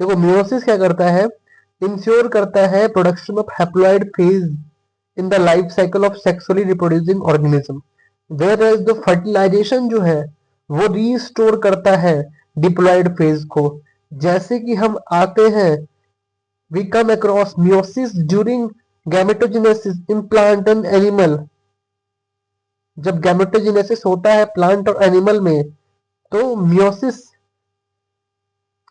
देखो मियोसिस क्या करता है, इंश्योर करता है production of haploid phase in the life cycle of sexually reproducing organism. Whereas the fertilisation जो है वो रीस्टोर करता है डिप्लॉइड फेज को। जैसे कि हम आते हैं we come across meiosis during gametogenesis in plant and animal. जब गैमेटोजेनेसिस होता है प्लांट और एनिमल में तो मियोसिस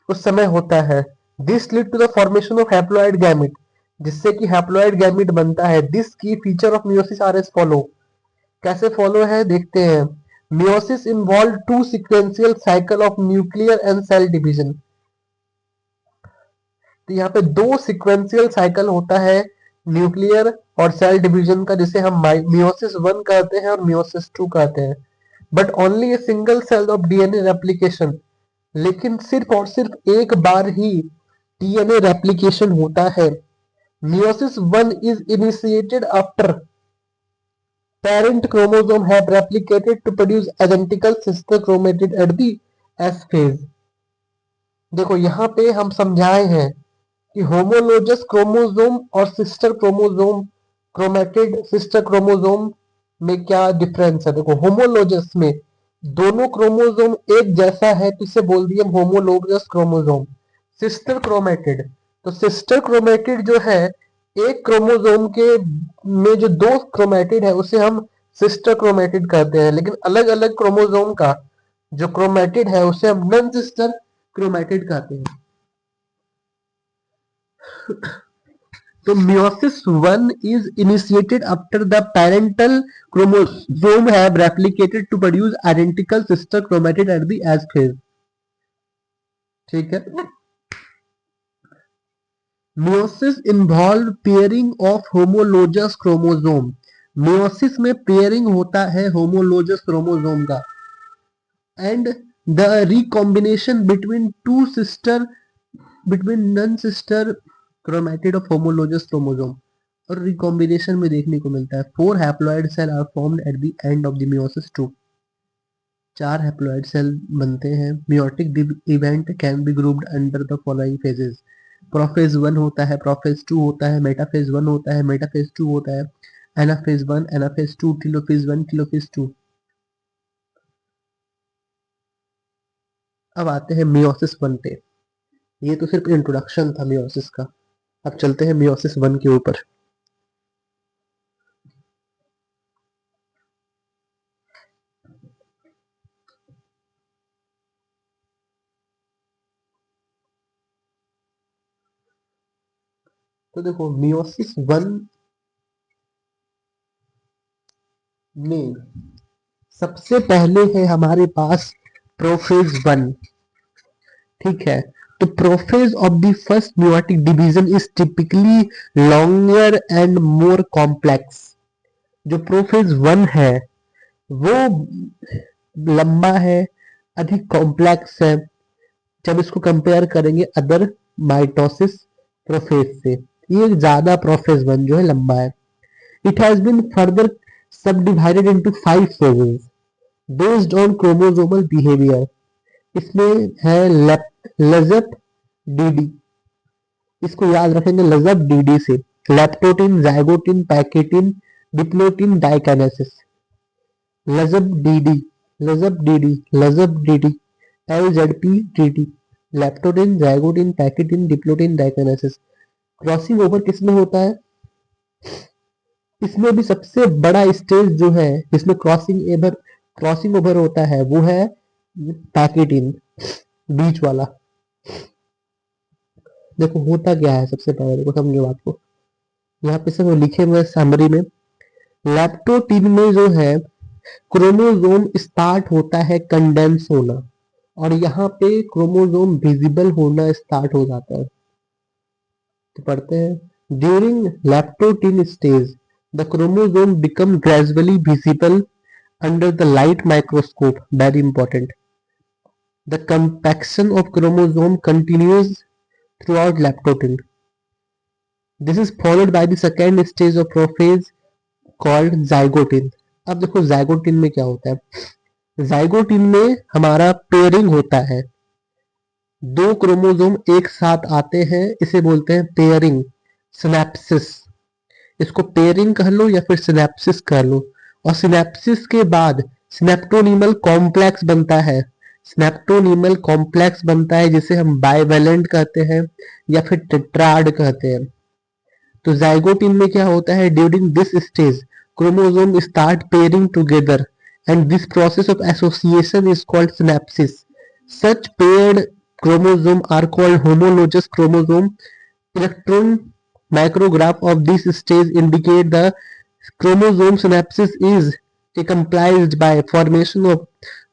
उस समय होता है। This lead to the formation of haploid gamete, जिससे कि हैप्लॉइड गैमेट बनता है। This key feature of meiosis are as follow. कैसे फॉलो है देखते हैं। Meiosis involve two sequential cycle of nuclear and cell division. तो यहाँ पे दो सीक्वेंशियल साइकिल होता है न्यूक्लियर और सेल डिवीजन का, जिसे हम मियोसिस 1 कहते हैं और मियोसिस 2 कहते हैं। But only a single cell of DNA replication, लेकिन सिर्फ और सिर्फ एक बार ही डीएनए रेप्लिकेशन होता है। Meiosis 1 is initiated after parent chromosome have replicated to produce identical sister chromatid at the S phase। देखो यहाँ पे हम समझाए हैं कि होमोलोजस क्रोमोसोम और sister chromosome chromatid sister chromosome में क्या डिफरेंस है। देखो होमोलोजस में दोनों क्रोमोसोम एक जैसा है तो इसे बोल दिए होमोलोगस क्रोमोसोम। सिस्टर क्रोमेटिड, तो सिस्टर क्रोमेटिड जो है एक क्रोमोसोम के में जो दो क्रोमेटिड है उसे हम सिस्टर क्रोमेटिड कहते हैं, लेकिन अलग अलग क्रोमोसोम का जो क्रोमेटिड है उसे हम नॉन सिस्टर क्रोमेटिड कहते हैं। तो meiosis one is initiated after the parental chromosome have replicated to produce identical sister chromatid at the S phase। ठीक है। meiosis involved pairing of homologous chromosome। meiosis में pairing होता है homologous chromosome का and the recombination between non-sister chromatid of homologous chromosome। और रिकॉम्बिनेशन में देखने को मिलता है 4 haploid cell are formed at the end of the meiosis 2। 4 haploid cell बनते हैं। meiotic event can be grouped under the following phases. Prophase 1 होता है, प्रोफेज 2 होता है, मेटाफेज 1 होता है, मेटाफेज 2 होता है, एनाफेज 1, एनाफेज 2, टेलोफेज 1, टेलोफेज 2। अब आते हैं meiosis 1 पे। ये तो सिर्फ इंट्रोडक्शन था meiosis का। अब चलते हैं meiosis 1 के ऊपर। तो देखो meiosis 1 में सबसे पहले है हमारे पास प्रोफेज 1। ठीक है। तो prophase of the first meiotic division is typically longer and more complex. जो प्रोफेज 1 है वो लंबा है, अधिक कॉम्प्लेक्स है जब इसको कंपेयर करेंगे अदर माइटोसिस प्रोफेज से। ये ज्यादा प्रोफेज 1 जो है लंबा है। It has been further subdivided into 5 phases based on chromosomal behaviour. इसमें है लजप डीडी, इसको याद रखेंगे लजप डीडी से। Leptotene, zygotene, pachytene, diplotene, diakinesis. लजप डीडी, लजप डीडी, लजप DD, LZP DD. Leptotene, zygotene, pachytene, diplotene, diakinesis. Crossing over किसमें होता है? इसमें भी सबसे बड़ा स्टेज जो है जिसमें क्रॉसिंग ओवर होता है वो है पैकेटिन, बीच वाला। देखो होता क्या है, सबसे पहले देखो समझो बात को। यहाँ पे सब लिखे हुए समरी में लैप्टोटिन में जो है क्रोमोसोम स्टार्ट होता है कंडेंस होना, और यहाँ पे क्रोमोसोम विजिबल होना स्टार्ट हो जाता है। तो पढ़ते हैं during leptotene stage the chromosome become gradually visible under the light microscope. Very important. The compaction of chromosome continues throughout lactotin. This is followed by the second stage of prophase called zygotin। अब देखो zygotin में क्या होता है। zygotin में हमारा पेयरिंग होता है, दो क्रोमोसोम एक साथ आते हैं, इसे बोलते हैं पेयरिंग, सिनेप्सिस। इसको पेयरिंग कह लो या फिर सिनेप्सिस कह लो। और सिनेप्सिस के बाद सिनेप्टोनीमल कॉम्प्लेक्स बनता है। स्नेप्टोनीमल कॉम्प्लेक्स बनता है जिसे हम बाइवेलेंट कहते हैं या फिर टेट्राड कहते हैं। तो जाइगोटिन में क्या होता है, during this stage chromosome start pairing together and this process of association is called synapsis. Such paired chromosome are called homologous chromosome. Electron micrograph of this stage indicate the chromosome synapsis is accompanied by formation of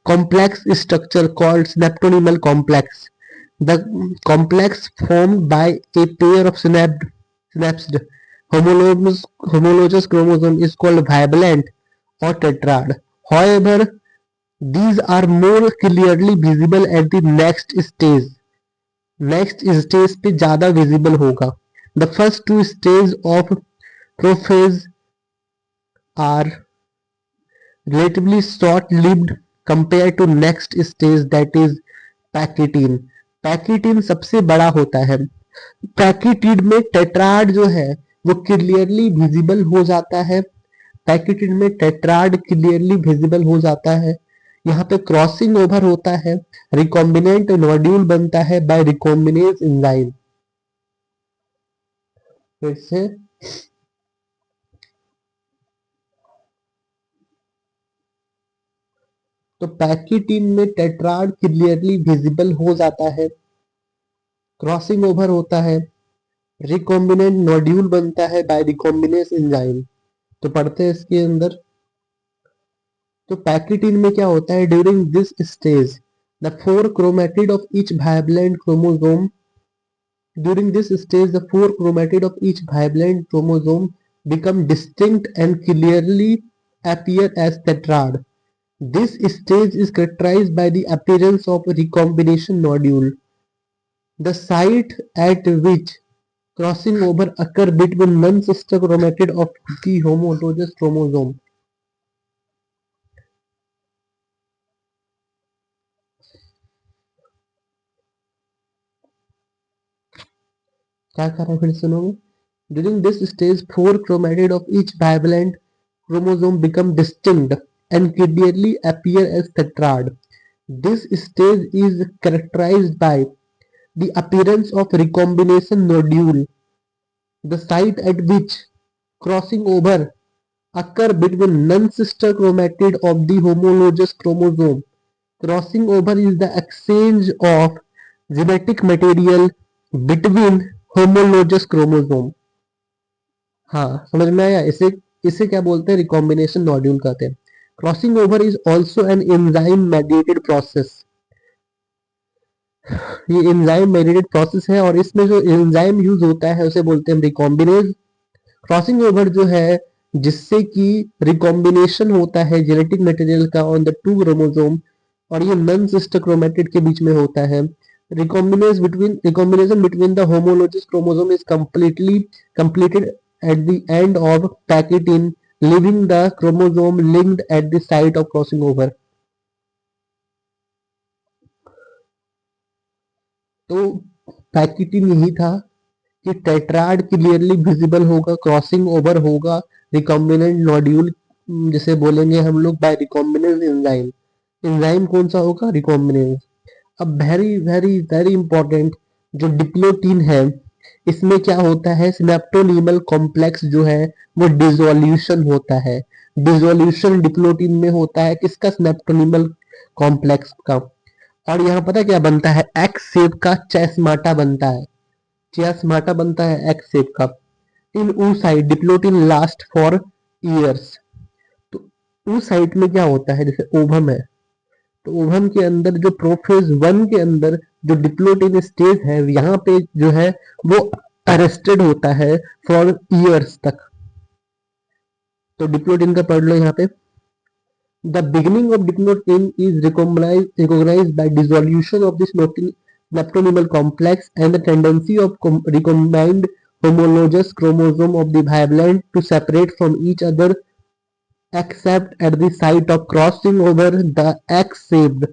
complex structure called synaptonymal complex. The complex formed by a pair of synapsed homologous chromosome is called bivalent or tetrad. However, these are more clearly visible at the next stage। Next stage पे ज्यादा विजिबल होगा। The first two stage of prophase are relatively short lived compare to next stage that is pachytene. Pachytene सबसे बड़ा होता है। पैकेटिन में टेट्राड जो है वो क्लियरली विजिबल हो जाता है। पैकेटिन में टेट्राड क्लियरली विजिबल हो जाता है। यहाँ पे क्रॉसिंग ओवर होता है, रिकॉम्बिनेंट नोड्यूल बनता है बाय रिकॉम्बिनेज एंजाइम। फिर से तो पैकिटीन में टेट्राड क्लियरली विजिबल हो जाता है, क्रॉसिंग ओवर होता है, रिकॉम्बिनेंट नोड्यूल बनता है बाय रिकॉम्बिनेस एंजाइम। तो पढ़ते हैं इसके अंदर। तो पैकिटीन में क्या होता है, during this stage the four chromatid of each vibrant chromosome during this stage the four chromatid of each bivalent chromosome become distinct and clearly appear as tetrad. This stage is characterized by the appearance of a recombination nodule, the site at which crossing over occur between non-sister chromatid of the homologous chromosome. क्या कर रहा है फिर सुनोगे। During this stage, four chromatid of each bivalent chromosome become distinct and clearly appear as tetrad. This stage is characterized by the appearance of recombination nodule, the site at which crossing over occur between non-sister chromatid of the homologous chromosome. Crossing over is the exchange of genetic material between homologous chromosome. हाँ समझ में आया। इसे इसे क्या बोलते हैं, रिकॉम्बिनेशन नॉड्यूल कहते हैं। Crossing over is also an enzyme mediated process. ये एंजाइम मेडिएटेड प्रोसेस है और इसमें जो एंजाइम यूज होता है उसे बोलते हैं रिकॉम्बिनेज। क्रॉसिंग ओवर जो है जिससे कि रिकॉम्बिनेशन होता है जेनेटिक मटेरियल का ऑन द टू क्रोमोसोम और ये नॉन सिस्टर क्रोमेटिड के बीच में होता है। Recombination between the homologous chromosome is completed at the end of packaging, leaving the chromosome linked at the site of crossing over. तो पैकेटिंग यही था कि टेट्राड क्लियरली विजिबल होगा, क्रॉसिंग ओवर होगा, रिकॉम्बिनेंट नॉड्यूल जिसे बोलेंगे हम लोग बाय रिकॉम्बिनेंस एंजाइम। एंजाइम कौन सा होगा, रिकॉम्बिनेंस। अब वेरी वेरी वेरी इंपॉर्टेंट जो डिप्लोटीन है इसमें क्या होता है, सिनेप्टोनीमल कॉम्प्लेक्स जो है वो डिसोल्यूशन होता है। डिसोल्यूशन डिप्लोटीन में होता है किसका, सिनेप्टोनीमल कॉम्प्लेक्स का। और यहाँ पता क्या बनता है, एक्स शेप का चेस्माटा बनता है। चेस्माटा बनता है एक्स शेप का। इन ऊ side diplotene last for years. तो ऊ साइड में क्या होता है, जैसे ओवम है तो ओवम के अंदर जो प्रोफेज वन के अंदर जो डिप्लोटीन स्टेज है यहाँ पे जो है वो अरेस्टेड होता है फॉर ईयर्स तक। तो डिप्लोटीन का पढ़ लो यहाँ पे। The beginning of diplotin is recognized by dissolution of this leptonymal complex and the tendency of recombined homologous chromosome of the bivalent to separate from each other except at the site of crossing over. The X-shaped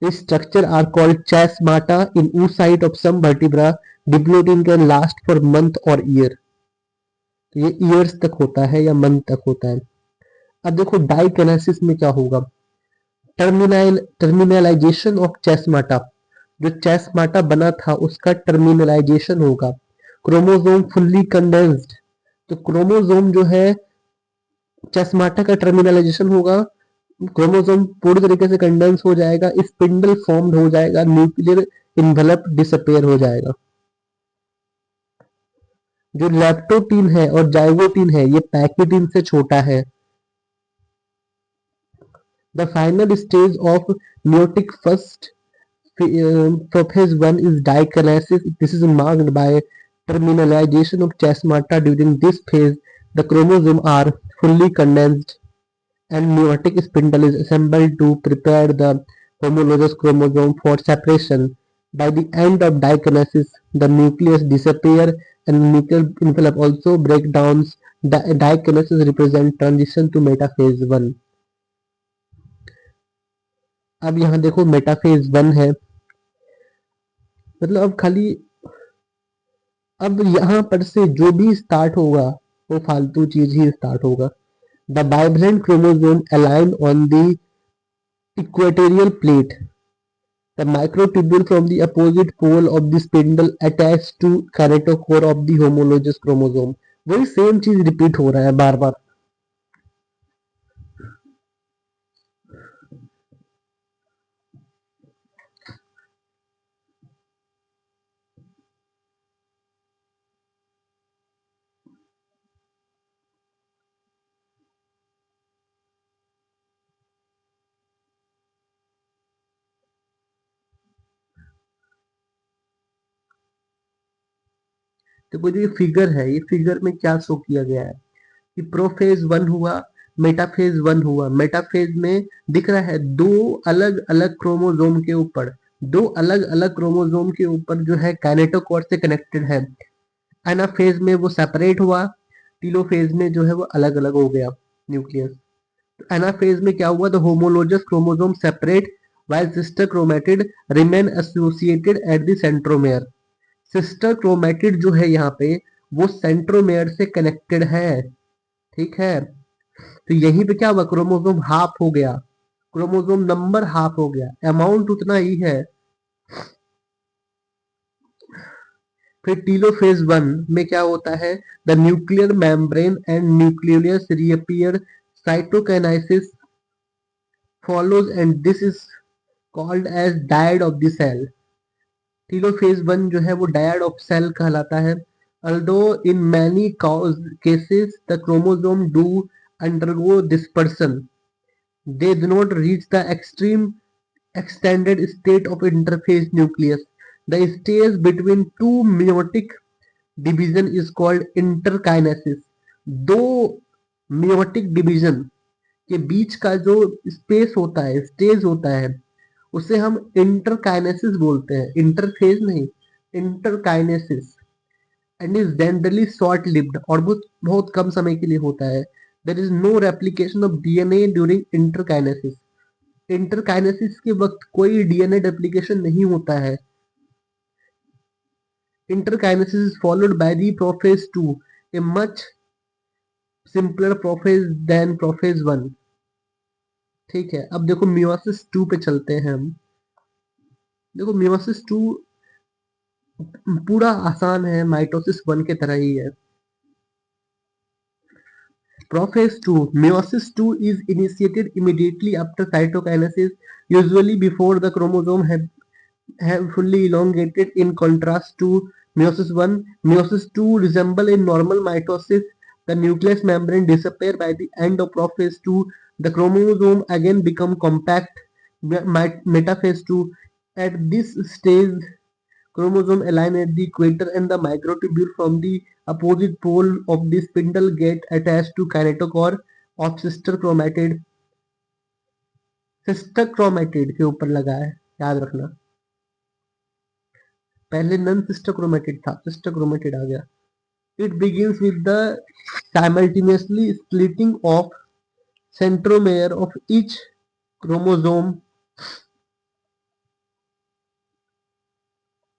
structure are called chasmata in oocyte of some vertebra. Diplotin can last for month or year. ये ईयर्स तक होता है या मंथ तक होता है। अब देखो डाइकेनेसिस में क्या होगा, टर्मिनलाइजेशन ऑफ चेस्माटा। जो चेस्माटा बना था उसका टर्मिनलाइजेशन होगा। Chromosome fully condensed. तो क्रोमोसोम जो है चेस्माटा का टर्मिनलाइजेशन होगा, क्रोमोसोम पूरी तरीके से कंडेंस हो जाएगा, स्पिंडल फॉर्म्ड हो जाएगा, न्यूक्लियर इन्वेलप डिसअपेयर हो जाएगा। जो लैप्टोटीन है और जाइगोटीन है ये पैकेटीन से छोटा है। The final stage of meiotic first phase 1 is dikinesis. This is marked by terminalization of chasmata. During this phase, the chromosomes are fully condensed and meiotic spindle is assembled to prepare the homologous chromosome for separation. By the end of dikinesis, the nucleus disappears and nuclear envelope also breaks down. Dikinesis represents transition to metaphase 1. अब यहाँ देखो मेटाफेज 1 है, मतलब अब खाली अब यहाँ पर से जो भी स्टार्ट होगा वो फालतू चीज ही स्टार्ट होगा। The bivalent chromosome align on the equatorial plate, the microtubule from the opposite pole of the spindle attach to kinetochore of the homologous chromosome. वही सेम चीज रिपीट हो रहा है, बार बार। तो जो ये फिगर है, ये फिगर में क्या शो किया गया है कि प्रोफेज 1 हुआ, मेटाफेज 1 हुआ। मेटाफेज में दिख रहा है दो अलग अलग क्रोमोजोम के ऊपर, दो अलग अलग क्रोमोजोम के ऊपर जो है काइनेटोकोर से कनेक्टेड है। एनाफेज में वो सेपरेट हुआ, टीलोफेज में जो है वो अलग अलग हो गया न्यूक्लियस। तो एनाफेज में क्या हुआ, the homologous chromosome separate while sister chromatid remain associated at the centromere। Sister chromatid जो है यहाँ पे वो सेंट्रोमेयर से कनेक्टेड है, ठीक है। तो यहीं पे क्या हुआ, क्रोमोसोम हाफ हो गया, क्रोमोसोम नंबर हाफ हो गया, अमाउंट उतना ही है। फिर टीलोफेज 1 में क्या होता है, the nuclear membrane and nucleus reappear, cytokinesis follows and this is called as diad of the cell। Telophase 1 जो है वो डायड ऑफ सेल कहलाता है। Although in many cases the chromosome do undergo dispersion, they do not reach the extreme extended state of interphase nucleus। The stage between two meiotic division is called interkinesis। दो meiotic division के बीच का जो स्पेस होता है, स्टेज होता है, उसे हम इंटरकाइनेसिस बोलते हैं, इंटरफेज नहीं, interkinesis. And is generally short lived, और बहुत बहुत कम समय के लिए होता है। There is no replication of DNA during interkinesis. Interkinesis के वक्त कोई डीएनए रेप्लिकेशन नहीं होता है। Interkinesis is followed by the prophase 2, a much simpler prophase than prophase 1। ठीक है, अब देखो मियोसिस 2 पे चलते हैं हम। देखो मियोसिस 2 पूरा आसान है, माइटोसिस 1 के तरह ही है। Prophase 2, meiosis 2 is initiated immediately after cytokinesis, usually before the chromosome have fully elongated. In contrast to meiosis 1, meiosis 2 resemble a normal mitosis। The nucleus membrane disappear by the end of prophase 2, the chromosome again become compact। Metaphase 2, at this stage chromosome align at the equator and the microtubule from the opposite pole of the spindle get attached to kinetochore of sister chromatid। Sister chromatid के ऊपर लगा है, याद रखना। पहले नन सिस्टर क्रोमेटिड था, सिस्टर क्रोमेटिड आ गया। It begins with the simultaneously splitting of centromere of each chromosome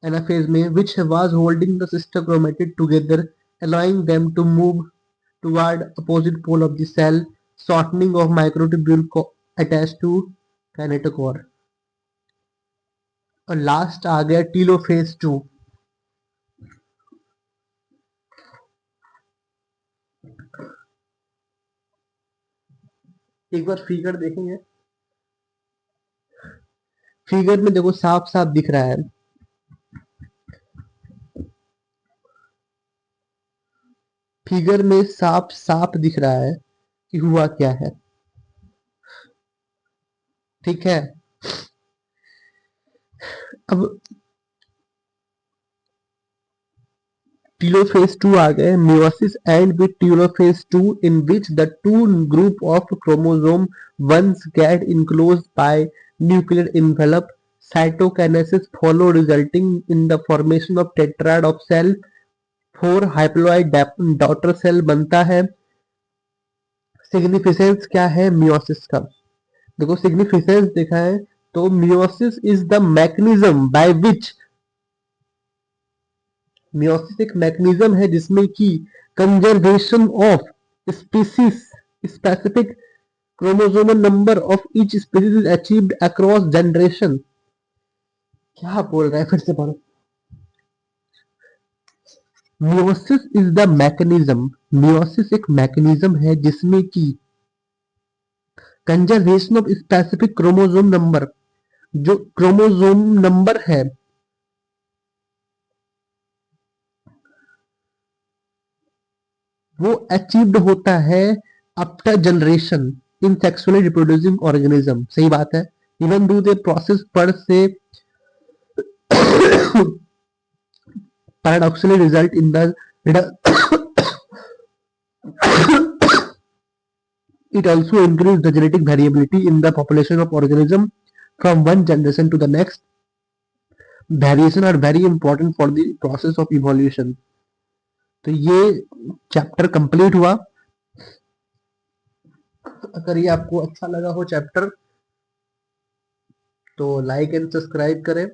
anaphase में, which was holding the sister chromatid together, allowing them to move toward opposite pole of the cell, shortening of microtubule attached to kinetochore। और लास्ट आ गया टीलोफेज 2। एक बार फिगर देखेंगे, फिगर में देखो साफ साफ दिख रहा है, फिगर में साफ साफ दिख रहा है कि हुआ क्या है, ठीक है। अब टीलोफेज 2 आ गए। meiosis end with telophase 2 in which the two group of chromosome once get enclosed by nuclear envelope। cytokinesis follow resulting in the formation of tetrad of cell, 4 haploid daughter cell बनता है। सिग्निफिकेंस क्या है मियोसिस का, देखो सिग्निफिकेंस देखा है तो meiosis is the mechanism by which, meiosis एक मैकेनिज्म है जिसमें कि conservation of species specific chromosomal number of each species is achieved across generation. क्या बोल रहा है, फिर से पढ़ो। Meiosis is the mechanism, meiosis एक मैकेनिज्म है जिसमें कि conservation of specific chromosome number, जो क्रोमोसोम नंबर है वो अचीव्ड होता है after generation in sexually reproducing organism. सही बात है। इवन दो दे प्रोसेस पर से paradoxically result in the it also increases the genetic variability in the population of organism from one generation to the next. Variation are very important for the process of evolution. तो ये चैप्टर कंप्लीट हुआ। अगर ये आपको अच्छा लगा हो चैप्टर तो लाइक एंड सब्सक्राइब करें।